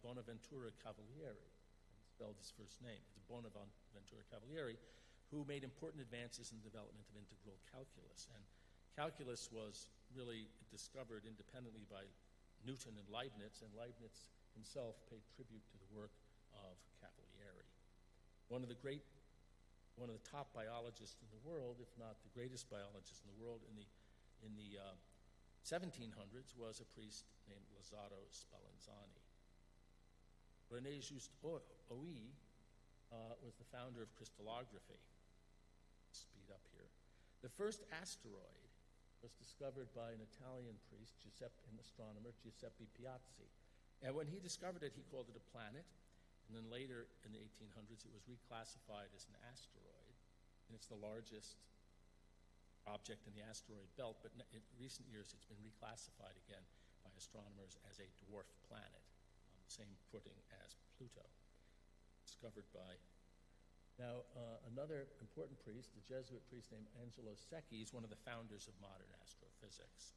Speaker 3: Bonaventura Cavalieri. He spelled his first name. It's Bonaventura Cavalieri, who made important advances in the development of integral calculus. And calculus was really discovered independently by Newton and Leibniz himself paid tribute to the work of Cavalieri. One of the top biologists in the world, if not the greatest biologist in the world in the 1700s, was a priest named Lazzaro Spallanzani. René Just Oey was the founder of crystallography. Speed up here. The first asteroid was discovered by an Italian priest, an astronomer, Giuseppe Piazzi. And when he discovered it, he called it a planet. And then later, in the 1800s, it was reclassified as an asteroid. And it's the largest object in the asteroid belt, but in recent years, it's been reclassified again by astronomers as a dwarf planet, on the same footing as Pluto, discovered by... Now, another important priest, the Jesuit priest named Angelo Seki, is one of the founders of modern astrophysics.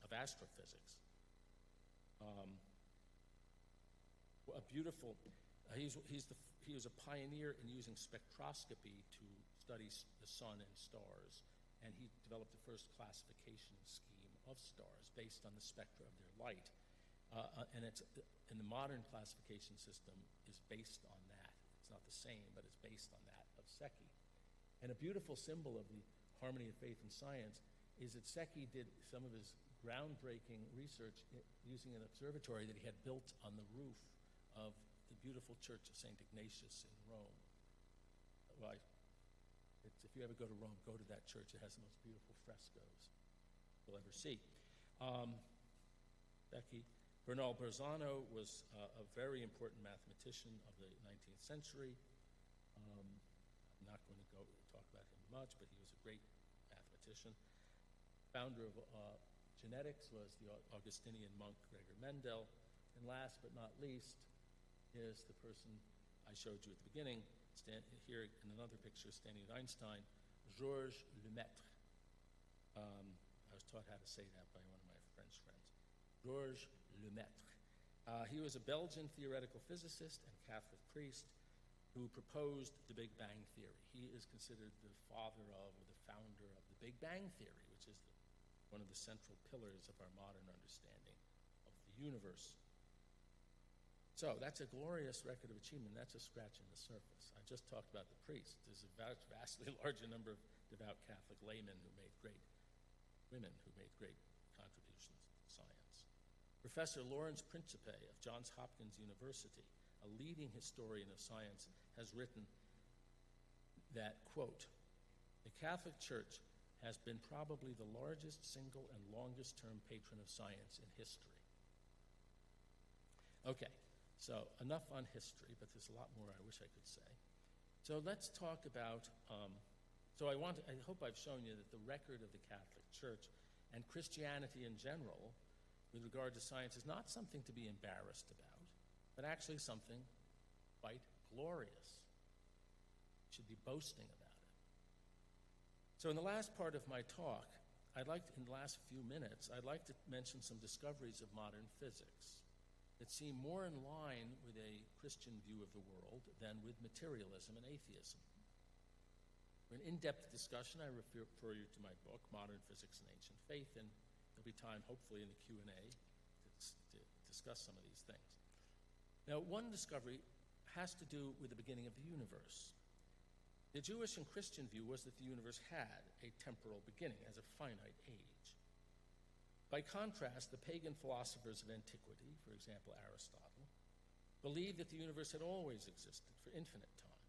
Speaker 3: He was a pioneer in using spectroscopy to study the sun and stars, and he developed the first classification scheme of stars based on the spectra of their light. And the modern classification system is based on that. It's not the same, but it's based on that of Seki. And a beautiful symbol of the harmony of faith and science is that Seki did some of his groundbreaking research using an observatory that he had built on the roof of the beautiful church of St. Ignatius in Rome. Well, if you ever go to Rome, go to that church. It has the most beautiful frescoes you'll ever see. Bernal Berzano was a very important mathematician of the 19th century. I'm not going to talk about him much, but he was a great mathematician. Founder of genetics was the Augustinian monk Gregor Mendel. And last but not least is the person I showed you at the beginning, here in another picture standing at Einstein, Georges Lemaitre. I was taught how to say that by one of my French friends. Georges Lemaitre. He was a Belgian theoretical physicist and Catholic priest who proposed the Big Bang Theory. He is considered the father of, or the founder of the Big Bang Theory, which is one of the central pillars of our modern understanding of the universe. So that's a glorious record of achievement. That's a scratch in the surface. I just talked about the priest. There's a vastly larger number of devout Catholic laymen who made great contributions to science. Professor Lawrence Principe of Johns Hopkins University, a leading historian of science, has written that, quote, "The Catholic Church has been probably the largest single and longest-term patron of science in history." Okay, So enough on history, but there's a lot more I wish I could say. So let's talk about, I hope I've shown you that the record of the Catholic Church and Christianity in general with regard to science is not something to be embarrassed about, but actually something quite glorious. We should be boasting about it. So in the last part of my talk, in the last few minutes, I'd like to mention some discoveries of modern physics that seem more in line with a Christian view of the world than with materialism and atheism. For an in-depth discussion, I refer you to my book, Modern Physics and Ancient Faith, and there'll be time, hopefully, in the Q&A to discuss some of these things. Now, one discovery has to do with the beginning of the universe. The Jewish and Christian view was that the universe had a temporal beginning, as a finite age. By contrast, the pagan philosophers of antiquity, for example, Aristotle, believed that the universe had always existed for infinite time.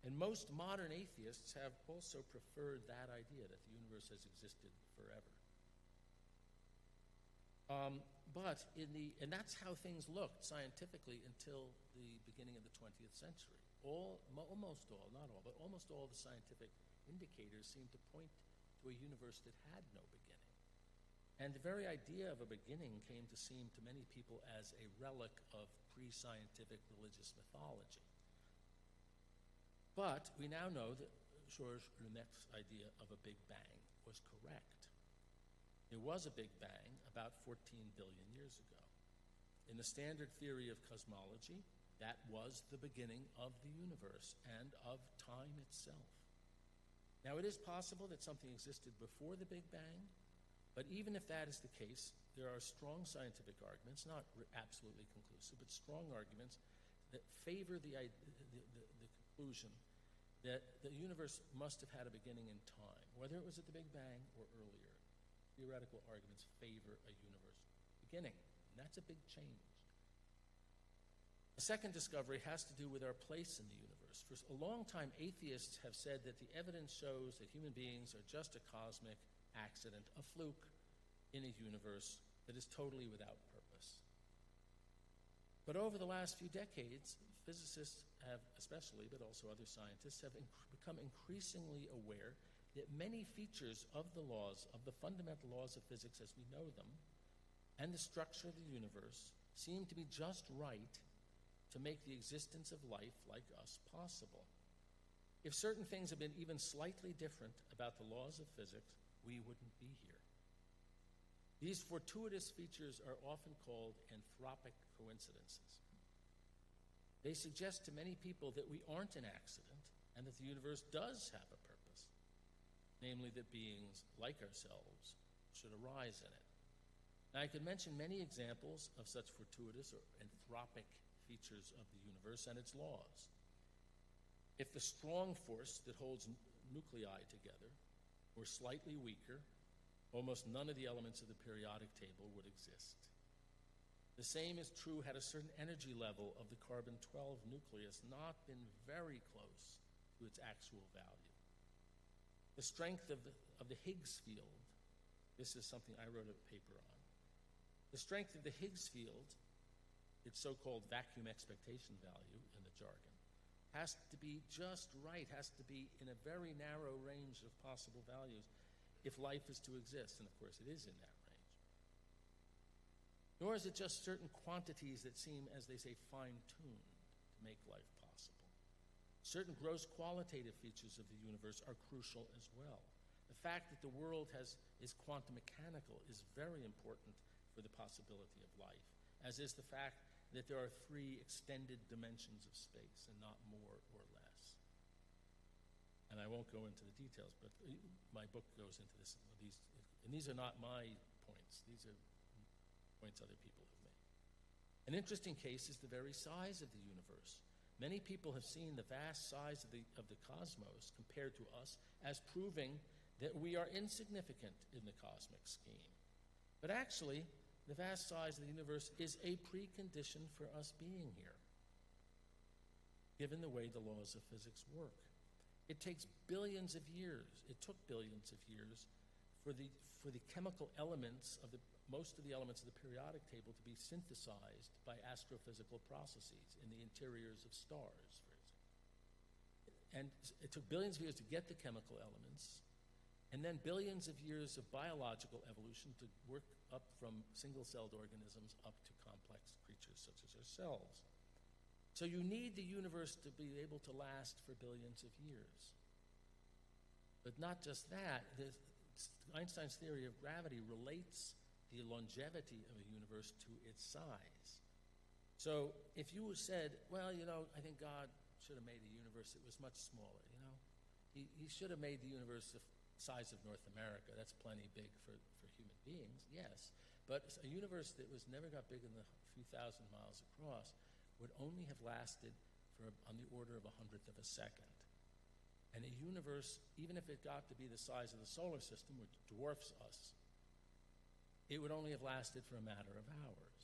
Speaker 3: And most modern atheists have also preferred that idea, that the universe has existed forever. And that's how things looked scientifically until the beginning of the 20th century. Almost all, not all, but almost all the scientific indicators seem to point to a universe that had no beginning. And the very idea of a beginning came to seem to many people as a relic of pre-scientific religious mythology. But we now know that Georges Lemaitr's idea of a Big Bang was correct. There was a Big Bang about 14 billion years ago. In the standard theory of cosmology, that was the beginning of the universe and of time itself. Now, it is possible that something existed before the Big Bang, but even if that is the case, there are strong scientific arguments, not absolutely conclusive, but strong arguments that favor the conclusion that the universe must have had a beginning in time, whether it was at the Big Bang or earlier. Theoretical arguments favor a universe beginning, and that's a big change. The second discovery has to do with our place in the universe. For a long time, atheists have said that the evidence shows that human beings are just a cosmic accident, a fluke in a universe that is totally without purpose. But over the last few decades, physicists have especially, but also other scientists, have become increasingly aware that many features of the laws, of the fundamental laws of physics as we know them, and the structure of the universe seem to be just right to make the existence of life like us possible. If certain things had been even slightly different about the laws of physics, we wouldn't be here. These fortuitous features are often called anthropic coincidences. They suggest to many people that we aren't an accident and that the universe does have a purpose, namely that beings like ourselves should arise in it. Now, I could mention many examples of such fortuitous or anthropic features of the universe and its laws. If the strong force that holds nuclei together were slightly weaker, almost none of the elements of the periodic table would exist. The same is true had a certain energy level of the carbon-12 nucleus not been very close to its actual value. The strength of the Higgs field, this is something I wrote a paper on. The strength of the Higgs field, its so-called vacuum expectation value in the jargon, has to be just right, has to be in a very narrow range of possible values if life is to exist, and of course it is in that range. Nor is it just certain quantities that seem, as they say, fine-tuned to make life possible. Certain gross qualitative features of the universe are crucial as well. The fact that the world is quantum mechanical is very important for the possibility of life, as is the fact that there are 3 extended dimensions of space and not more or less. And I won't go into the details, but my book goes into this. And these are not my points. These are points other people have made. An interesting case is the very size of the universe. Many people have seen the vast size of the cosmos compared to us as proving that we are insignificant in the cosmic scheme. But actually, the vast size of the universe is a precondition for us being here, given the way the laws of physics work. It takes billions of years. It took billions of years for the chemical elements most of the elements of the periodic table to be synthesized by astrophysical processes in the interiors of stars, for example. And it took billions of years to get the chemical elements, and then billions of years of biological evolution to work up from single-celled organisms up to complex creatures such as ourselves. So you need the universe to be able to last for billions of years. But not just that, Einstein's theory of gravity relates the longevity of a universe to its size. So if you said, well, I think God should have made a universe that was much smaller, He should have made the universe the size of North America. That's plenty big for human beings, yes. But a universe that never got big in the few thousand miles across would only have lasted on the order of 100th of a second. And a universe, even if it got to be the size of the solar system, which dwarfs us, it would only have lasted for a matter of hours.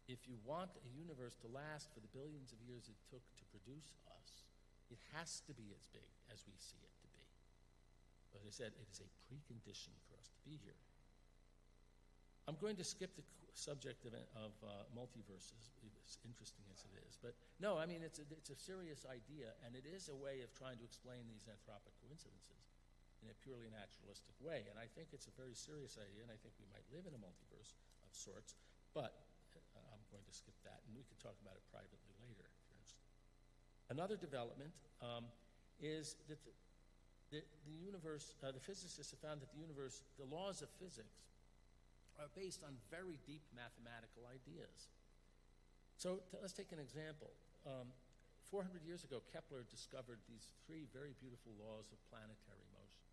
Speaker 3: If you want a universe to last for the billions of years it took to produce us, it has to be as big as we see it to be. But as I said, it is a precondition for us to be here. I'm going to skip the subject of multiverses, as interesting as it is. But no, I mean, it's a serious idea, and it is a way of trying to explain these anthropic coincidences in a purely naturalistic way. And I think it's a very serious idea, and I think we might live in a multiverse of sorts. But I'm going to skip that, and we can talk about it privately later, if you're interested. Another development is that the universe, the physicists have found that the laws of physics are based on very deep mathematical ideas. So let's take an example. 400 years ago, Kepler discovered these three very beautiful laws of planetary motion.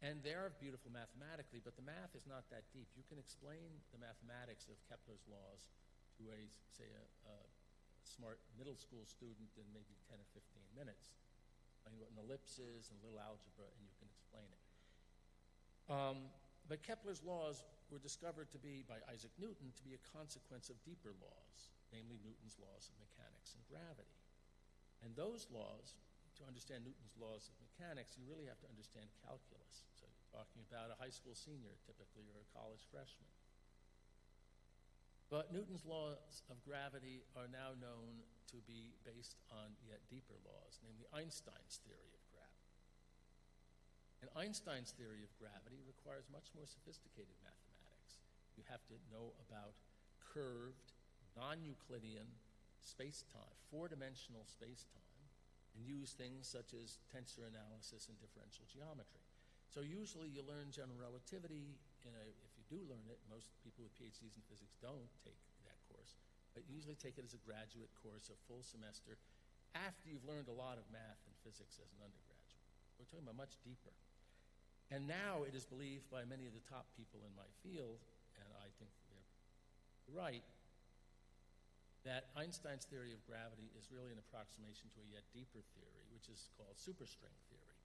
Speaker 3: And they are beautiful mathematically, but the math is not that deep. You can explain the mathematics of Kepler's laws to a smart middle school student in maybe 10 or 15 minutes. Explain what an ellipse is and a little algebra, and you can explain it. But Kepler's laws were discovered to be, by Isaac Newton, to be a consequence of deeper laws, namely Newton's laws of mechanics and gravity. And those laws, to understand Newton's laws of mechanics, you really have to understand calculus. So you're talking about a high school senior, typically, or a college freshman. But Newton's laws of gravity are now known to be based on yet deeper laws, namely Einstein's theory of gravity. And Einstein's theory of gravity requires much more sophisticated mathematics. You have to know about curved, non-Euclidean space-time, four-dimensional space-time, and use things such as tensor analysis and differential geometry. So usually you learn general relativity, if you do learn it, most people with PhDs in physics don't take that course, but you usually take it as a graduate course, a full semester, after you've learned a lot of math and physics as an undergraduate. We're talking about much deeper. And now it is believed by many of the top people in my field, and I think they're right, that Einstein's theory of gravity is really an approximation to a yet deeper theory, which is called superstring theory.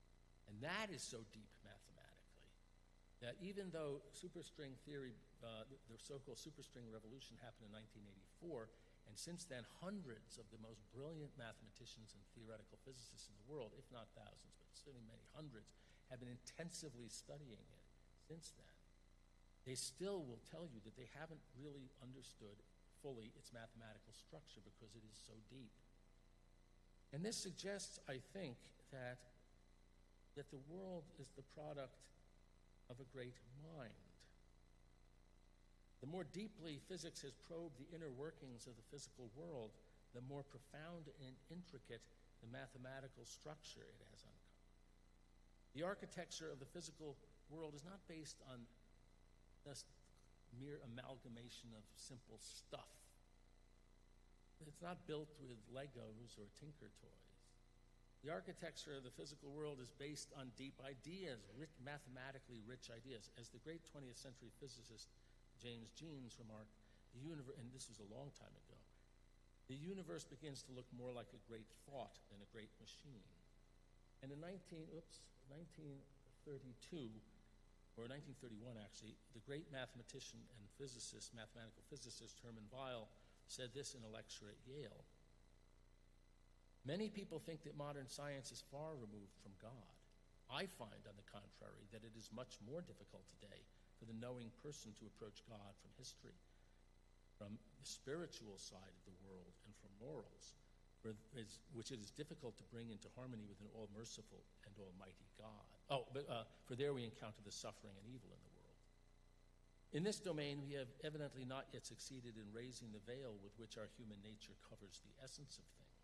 Speaker 3: And that is so deep mathematically that even though superstring theory, the so-called superstring revolution happened in 1984, and since then hundreds of the most brilliant mathematicians and theoretical physicists in the world, if not thousands, but certainly many hundreds, have been intensively studying it since then, they still will tell you that they haven't really understood fully its mathematical structure because it is so deep. And this suggests, I think, that the world is the product of a great mind. The more deeply physics has probed the inner workings of the physical world, the more profound and intricate the mathematical structure it has uncovered. The architecture of the physical world is not based on just mere amalgamation of simple stuff. It's not built with Legos or Tinker Toys. The architecture of the physical world is based on deep ideas, mathematically rich ideas. As the great 20th century physicist James Jeans remarked, and this was a long time ago, the universe begins to look more like a great thought than a great machine. And in 1932, or 1931 actually, the great mathematician and physicist, mathematical physicist Hermann Weyl said this in a lecture at Yale. Many people think that modern science is far removed from God. I find, on the contrary, that it is much more difficult today for the knowing person to approach God from history, from the spiritual side of the world, and from morals, which it is difficult to bring into harmony with an all-merciful and almighty God. For there we encounter the suffering and evil in the world. In this domain, we have evidently not yet succeeded in raising the veil with which our human nature covers the essence of things.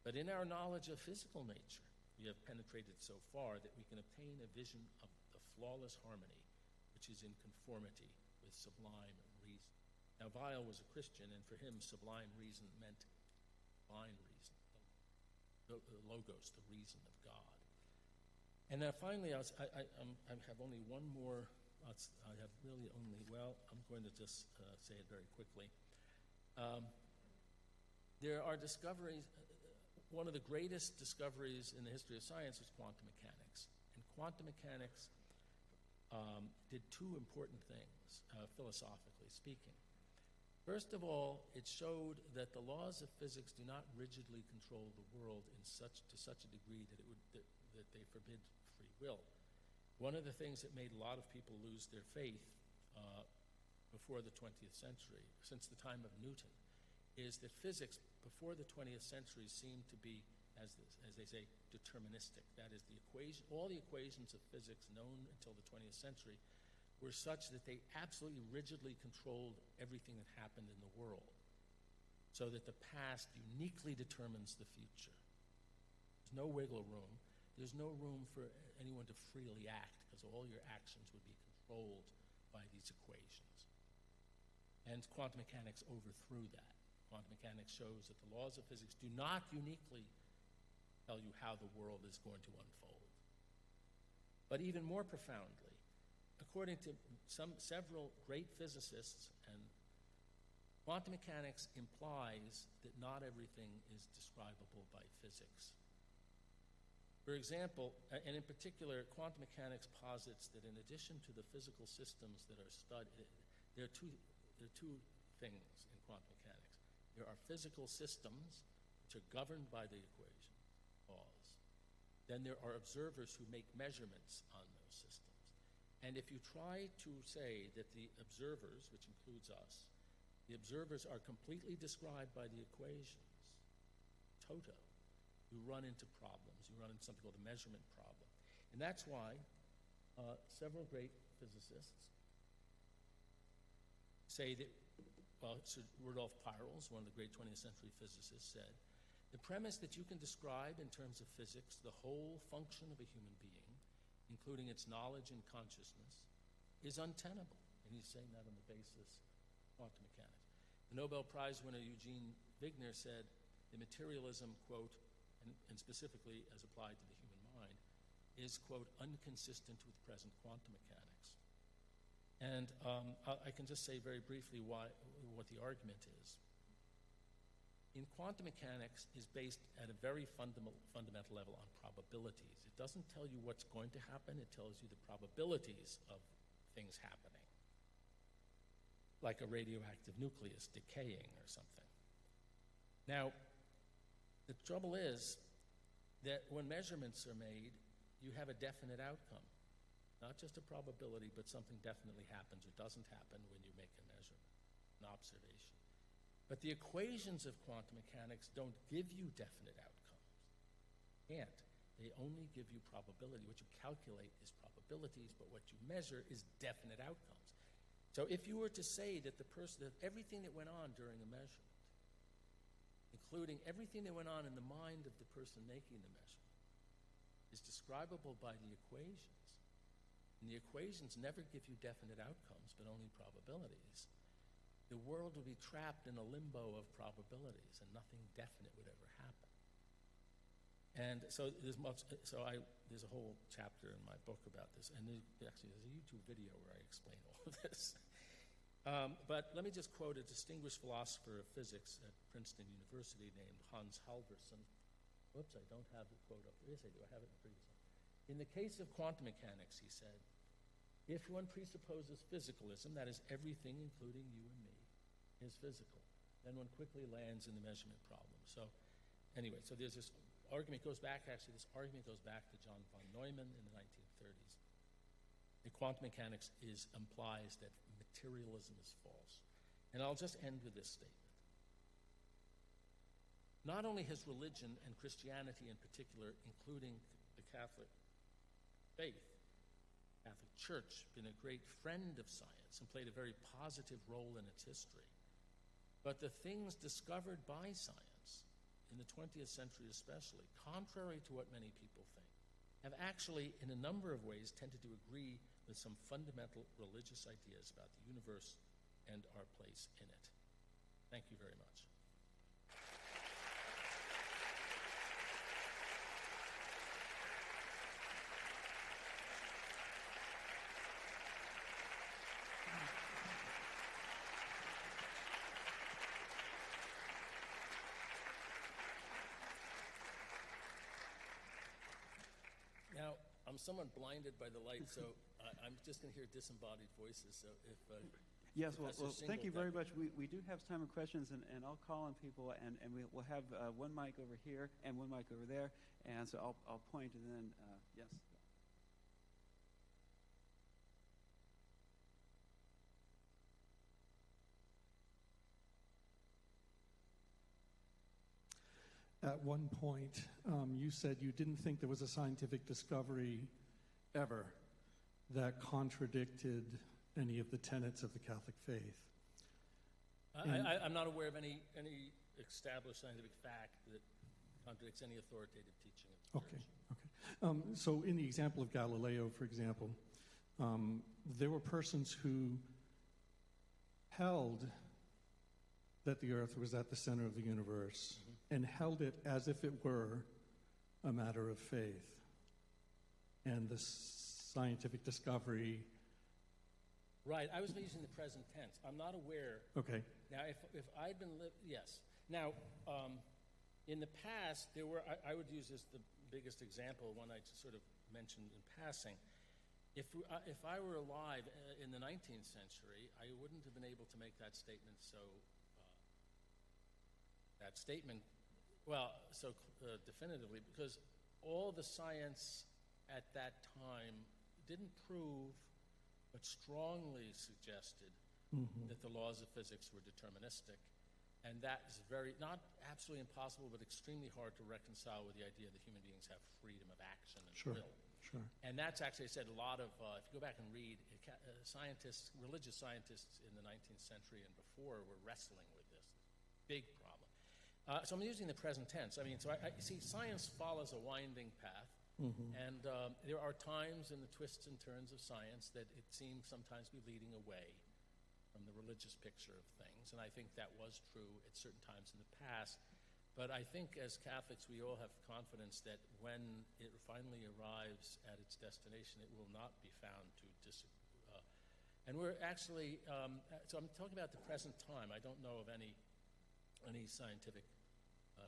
Speaker 3: But in our knowledge of physical nature, we have penetrated so far that we can obtain a vision of the flawless harmony which is in conformity with sublime reason. Now, Weil was a Christian, and for him, sublime reason meant divine reason, the logos, the reason of God. And now finally, I have only one more, I have really only, I'm going to just say it very quickly. There are discoveries, one of the greatest discoveries in the history of science was quantum mechanics. And quantum mechanics did two important things, philosophically speaking. First of all, it showed that the laws of physics do not rigidly control the world to such a degree that they forbid free will. One of the things that made a lot of people lose their faith before the 20th century, since the time of Newton, is that physics before the 20th century seemed to be, as they say, deterministic. That is, all the equations of physics known until the 20th century were such that they absolutely rigidly controlled everything that happened in the world, so that the past uniquely determines the future. There's no wiggle room. There's no room for anyone to freely act, because all your actions would be controlled by these equations. And quantum mechanics overthrew that. Quantum mechanics shows that the laws of physics do not uniquely tell you how the world is going to unfold. But even more profoundly, according to several great physicists, and quantum mechanics implies that not everything is describable by physics. For example, and in particular, quantum mechanics posits that in addition to the physical systems that are studied, there are two things in quantum mechanics. There are physical systems which are governed by the equation, laws. Then there are observers who make measurements on those systems. And if you try to say that the observers, which includes us, the observers are completely described by the equations, toto, you run into problems. You run into something called the measurement problem. And that's why several great physicists say that, Rudolf Peierls, one of the great 20th century physicists, said, the premise that you can describe in terms of physics the whole function of a human being, including its knowledge and consciousness, is untenable. And he's saying that on the basis of quantum mechanics. The Nobel Prize winner Eugene Wigner said, the materialism, quote, and specifically as applied to the human mind, is, quote, inconsistent with present quantum mechanics. And I can just say very briefly what the argument is. In quantum mechanics is based at a very fundamental level on probabilities. It doesn't tell you what's going to happen, it tells you the probabilities of things happening, like a radioactive nucleus decaying or something. Now, the trouble is that when measurements are made, you have a definite outcome, not just a probability, but something definitely happens or doesn't happen when you make a measurement, an observation. But the equations of quantum mechanics don't give you definite outcomes. Can't. They only give you probability. What you calculate is probabilities, but what you measure is definite outcomes. So if you were to say that that everything that went on during a measurement, including everything that went on in the mind of the person making the measurement, is describable by the equations, and the equations never give you definite outcomes, but only probabilities, the world would be trapped in a limbo of probabilities, and nothing definite would ever happen. And so there's a whole chapter in my book about this, and there's a YouTube video where I explain all of this. But let me just quote a distinguished philosopher of physics at Princeton University named Hans Halvorsen. Whoops, I don't have the quote up there. Yes, I do. I have it in the previous one. In the case of quantum mechanics, he said, if one presupposes physicalism, that is everything, including you and me, is physical, then one quickly lands in the measurement problem. So anyway, so there's this argument goes back to John von Neumann in the 1930s. in quantum mechanics implies that materialism is false. And I'll just end with this statement. Not only has religion and Christianity in particular, including the Catholic faith, Catholic Church, been a great friend of science and played a very positive role in its history, but the things discovered by science, in the 20th century especially, contrary to what many people think, have actually, in a number of ways, tended to agree with some fundamental religious ideas about the universe and our place in it. Thank you very much. Now, I'm somewhat blinded by the light, so I'm just going to hear disembodied voices. So if
Speaker 2: yes, well,
Speaker 3: Professor
Speaker 2: thank you
Speaker 3: Singleton-
Speaker 2: very much. We do have time for questions, and I'll call on people, and we'll have one mic over here and one mic over there, and so I'll point, and then, yes.
Speaker 4: At one point, you said you didn't think there was a scientific discovery ever that contradicted any of the tenets of the Catholic faith.
Speaker 3: I'm not aware of any established scientific fact that contradicts any authoritative teaching of the Church.
Speaker 4: Okay. So in the example of Galileo, for example, there were persons who held that the Earth was at the center of the universe and held it as if it were a matter of faith. And the scientific discovery...
Speaker 3: Right, I was using the present tense. I'm not aware.
Speaker 4: Okay.
Speaker 3: Now, if I'd been yes. Now, in the past, there were. I would use as the biggest example, one I sort of mentioned in passing. If I were alive in the 19th century, I wouldn't have been able to make that statement so definitively, because all the science at that time didn't prove, but strongly suggested that the laws of physics were deterministic. And that is not absolutely impossible, but extremely hard to reconcile with the idea that human beings have freedom of action and will.
Speaker 4: Sure.
Speaker 3: And that's actually, I said, a lot of, if you go back and read, religious scientists in the 19th century and before were wrestling with this big problem. So I'm using the present tense. I mean, so I see science follows a winding path. And there are times in the twists and turns of science that it seems sometimes to be leading away from the religious picture of things. And I think that was true at certain times in the past. But I think as Catholics, we all have confidence that when it finally arrives at its destination, it will not be found to disagree. And we're actually, so I'm talking about the present time. I don't know of any scientific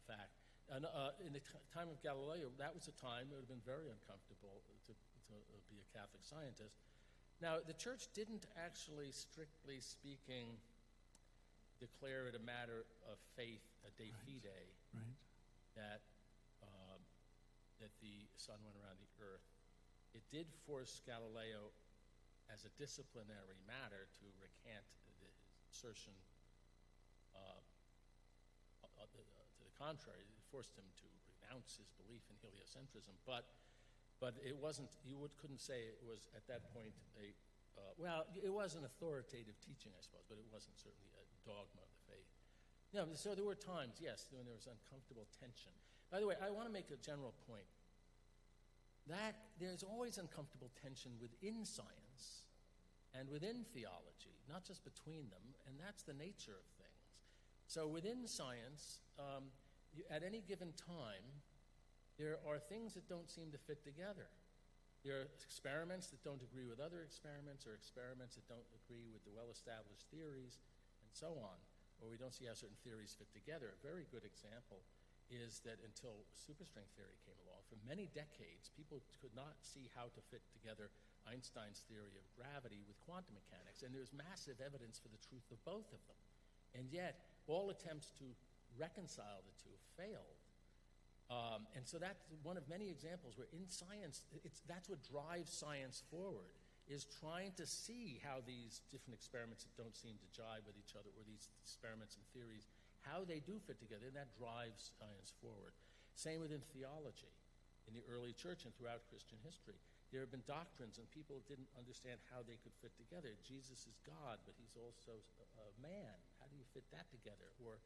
Speaker 3: fact. And in the time of Galileo, that was a time it would have been very uncomfortable to be a Catholic scientist. Now, the Church didn't actually, strictly speaking, declare it a matter of faith, a de fide, that the sun went around the Earth. It did force Galileo, as a disciplinary matter, to recant his assertion to the contrary. It forced him to renounce his belief in heliocentrism, but it wasn't. Couldn't say it was at that point it was an authoritative teaching, I suppose, but it wasn't certainly a dogma of the faith. No, so there were times, yes, when there was uncomfortable tension. By the way, I want to make a general point that there's always uncomfortable tension within science and within theology, not just between them, and that's the nature of things. So within science, at any given time, there are things that don't seem to fit together. There are experiments that don't agree with other experiments, or experiments that don't agree with the well-established theories, and so on, or we don't see how certain theories fit together. A very good example is that until superstring theory came along, for many decades, people could not see how to fit together Einstein's theory of gravity with quantum mechanics, and there's massive evidence for the truth of both of them. And yet, all attempts to reconcile the two failed. And so that's one of many examples where in science, that's what drives science forward. is trying to see how these different experiments that don't seem to jive with each other, or these experiments and theories, how they do fit together, and that drives science forward. Same within theology. In the early church and throughout Christian history, there have been doctrines, and people didn't understand how they could fit together. Jesus is God, but he's also a man. How do you fit that together? Or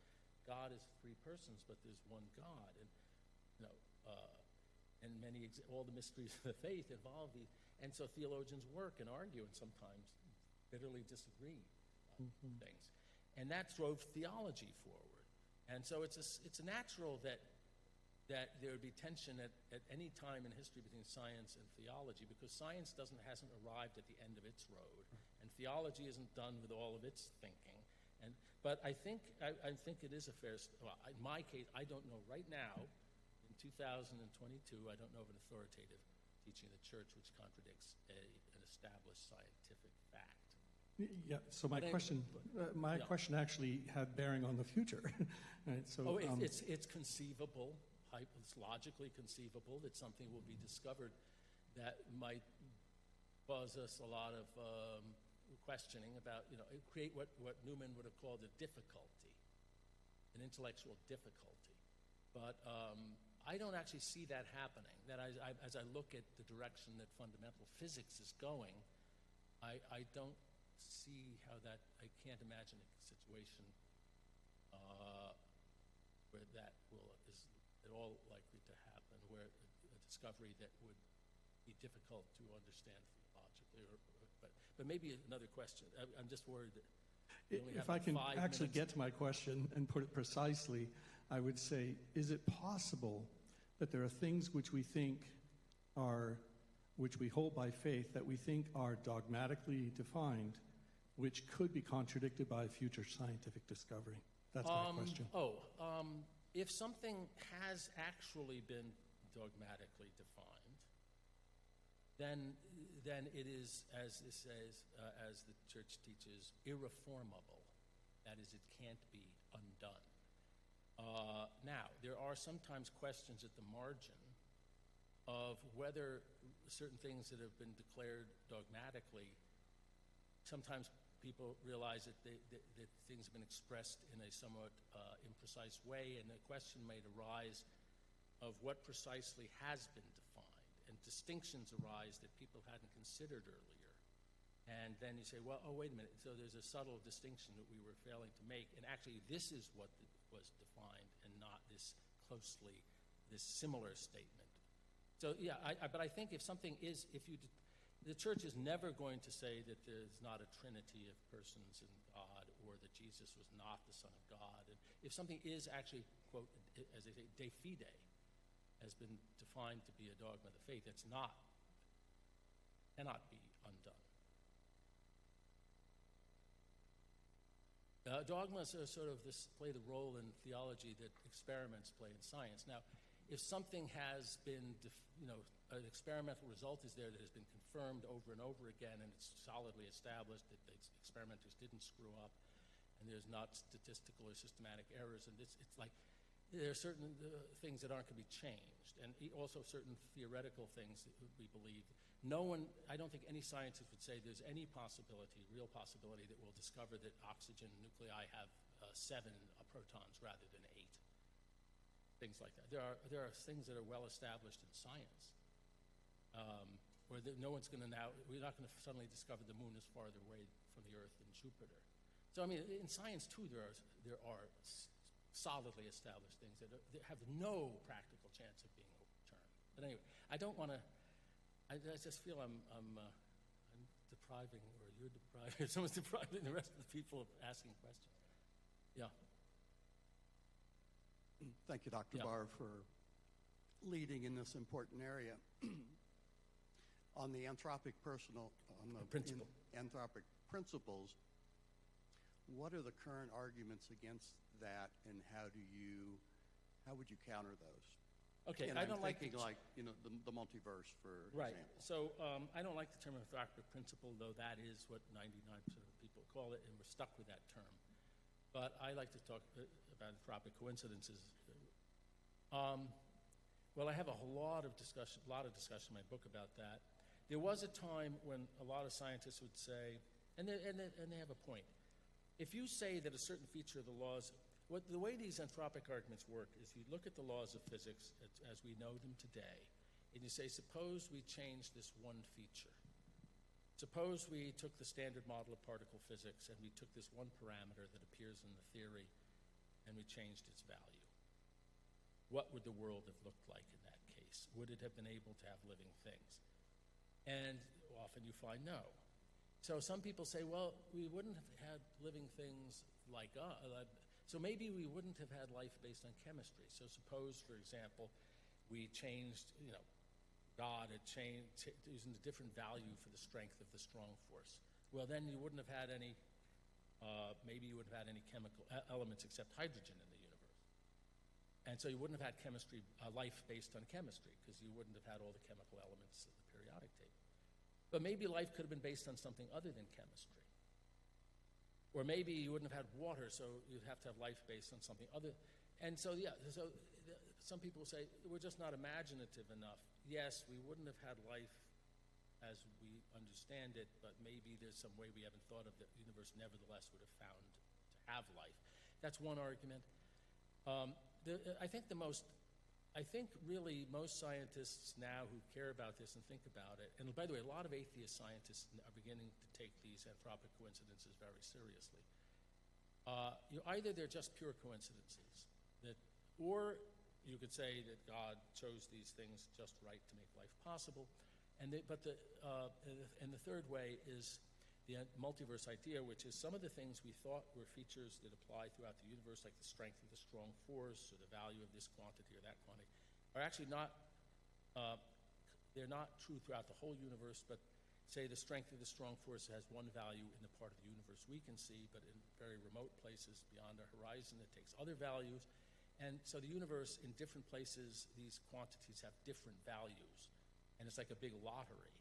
Speaker 3: God is three persons, but there's one God. And and all the mysteries of the faith involve these. And so theologians work and argue and sometimes bitterly disagree on things. And that drove theology forward. And so it's a natural that there would be tension at any time in history between science and theology, because science hasn't arrived at the end of its road, and theology isn't done with all of its thinking. But I think it is a fair. Well, in my case, I don't know right now. In 2022, I don't know of an authoritative teaching of the church which contradicts an established scientific fact.
Speaker 4: Yeah. So my question actually had bearing on the future. Right? So,
Speaker 3: it's conceivable. It's logically conceivable that something will be discovered that might cause us a lot of questioning about, create what Newman would have called a difficulty, an intellectual difficulty. But I don't actually see that happening. That as I look at the direction that fundamental physics is going, I don't see how that. I can't imagine a situation where that is at all likely to happen, where a discovery that would be difficult to understand theologically. But maybe another question. I'm just worried that
Speaker 4: if I can actually get to my question and put it precisely, I would say, is it possible that there are things which we hold by faith that we think are dogmatically defined, which could be contradicted by future scientific discovery? That's my question.
Speaker 3: If something has actually been dogmatically defined, then it is, as it says, as the church teaches, irreformable. That is, it can't be undone. Now, there are sometimes questions at the margin of whether certain things that have been declared dogmatically, sometimes people realize that things have been expressed in a somewhat imprecise way, and the question might arise of what precisely has been defined, and distinctions arise that people hadn't considered earlier. And then you say, well, wait a minute, so there's a subtle distinction that we were failing to make, and actually this is what was defined and not this similar statement. So yeah, but I think if something is, the church is never going to say that there's not a trinity of persons in God, or that Jesus was not the Son of God. And if something is actually, quote, as they say, de fide, has been defined to be a dogma of the faith, cannot be undone. Dogmas are play the role in theology that experiments play in science. Now, if something has been, an experimental result is there that has been confirmed over and over again, and it's solidly established that the experimenters didn't screw up, and there's not statistical or systematic errors, and it's like there are certain things that aren't going to be changed, and also certain theoretical things that we believe. I don't think any scientist would say there's any real possibility that we'll discover that oxygen nuclei have 7 protons rather than 8. Things like that. There are things that are well established in science, where no one's going to we're not going to suddenly discover the moon is farther away from the Earth than Jupiter. So I mean, in science too, there are solidly established things that have no practical chance of being overturned. But anyway, I don't want to. I just feel I'm depriving, or you're depriving, someone's depriving the rest of the people of asking questions. Yeah.
Speaker 5: Thank you, Dr. Barr, for leading in this important area. On the anthropic principles, what are the current arguments against that, and how would you counter those?
Speaker 3: Okay,
Speaker 5: and
Speaker 3: I don't like
Speaker 5: the multiverse, for example.
Speaker 3: So I don't like the term anthropic principle, though that is what 99% of people call it, and we're stuck with that term. But I like to talk about anthropic coincidences. Well, I have a lot of discussion in my book about that. There was a time when a lot of scientists would say, and they have a point, if you say that a certain feature of the laws, the way these anthropic arguments work is you look at the laws of physics as we know them today, and you say, suppose we change this one feature. Suppose we took the standard model of particle physics and we took this one parameter that appears in the theory and we changed its value. What would the world have looked like in that case? Would it have been able to have living things? And often you find no. So some people say, well, we wouldn't have had living things like us. So maybe we wouldn't have had life based on chemistry. So suppose, for example, we changed, God had changed, using a different value for the strength of the strong force. Well, then you wouldn't have had any, maybe you wouldn't have had any chemical elements except hydrogen in the universe. And so you wouldn't have had chemistry, life based on chemistry, because you wouldn't have had all the chemical elements of the periodic table. But maybe life could have been based on something other than chemistry. Or maybe you wouldn't have had water, so you'd have to have life based on something other. And so, some people say, we're just not imaginative enough. Yes, we wouldn't have had life as we understand it, but maybe there's some way we haven't thought of that the universe nevertheless would have found to have life. That's one argument. I think really most scientists now who care about this and think about it, and by the way, a lot of atheist scientists are beginning to take these anthropic coincidences very seriously. Either they're just pure coincidences, or you could say that God chose these things just right to make life possible. And the third way is the multiverse idea, which is some of the things we thought were features that apply throughout the universe, like the strength of the strong force or the value of this quantity or that quantity, are actually not, they're not true throughout the whole universe, but say the strength of the strong force has one value in the part of the universe we can see, but in very remote places beyond our horizon, it takes other values. And so the universe, in different places, these quantities have different values. And it's like a big lottery.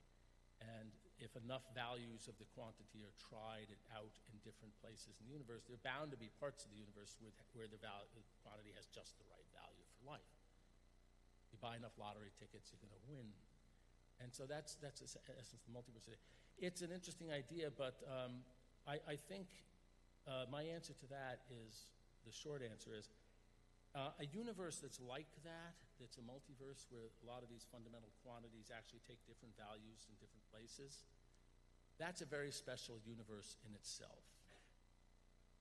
Speaker 3: And if enough values of the quantity are tried out in different places in the universe, there are bound to be parts of the universe where the quantity has just the right value for life. You buy enough lottery tickets, you're going to win. And so that's the essence of the multiverse. It's an interesting idea, but I think my answer to that is, the short answer is, a universe that's like that, that's a multiverse where a lot of these fundamental quantities actually take different values in different places, that's a very special universe in itself,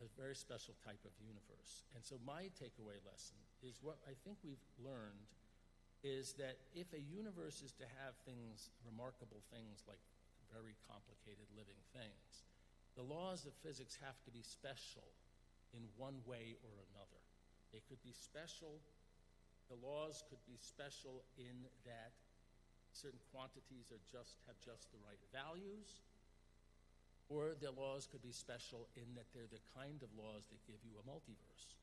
Speaker 3: a very special type of universe. And so my takeaway lesson is what I think we've learned is that if a universe is to have things, remarkable things like very complicated living things, the laws of physics have to be special in one way or another. They could be special, the laws could be special in that certain quantities have just the right values, or the laws could be special in that they're the kind of laws that give you a multiverse.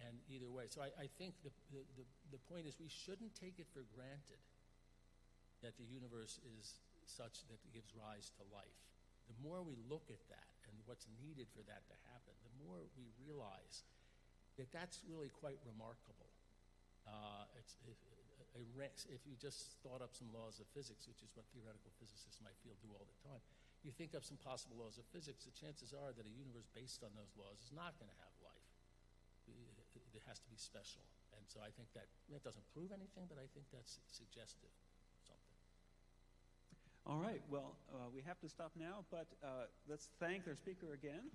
Speaker 3: And either way, so I think the point is we shouldn't take it for granted that the universe is such that it gives rise to life. The more we look at that and what's needed for that to happen, the more we realize that that's really quite remarkable. If you just thought up some laws of physics, which is what theoretical physicists in my field do all the time, you think of some possible laws of physics, the chances are that a universe based on those laws is not going to have life. It has to be special. And so I think that doesn't prove anything, but I think that's suggestive of something.
Speaker 2: All right, well, we have to stop now, but let's thank our speaker again.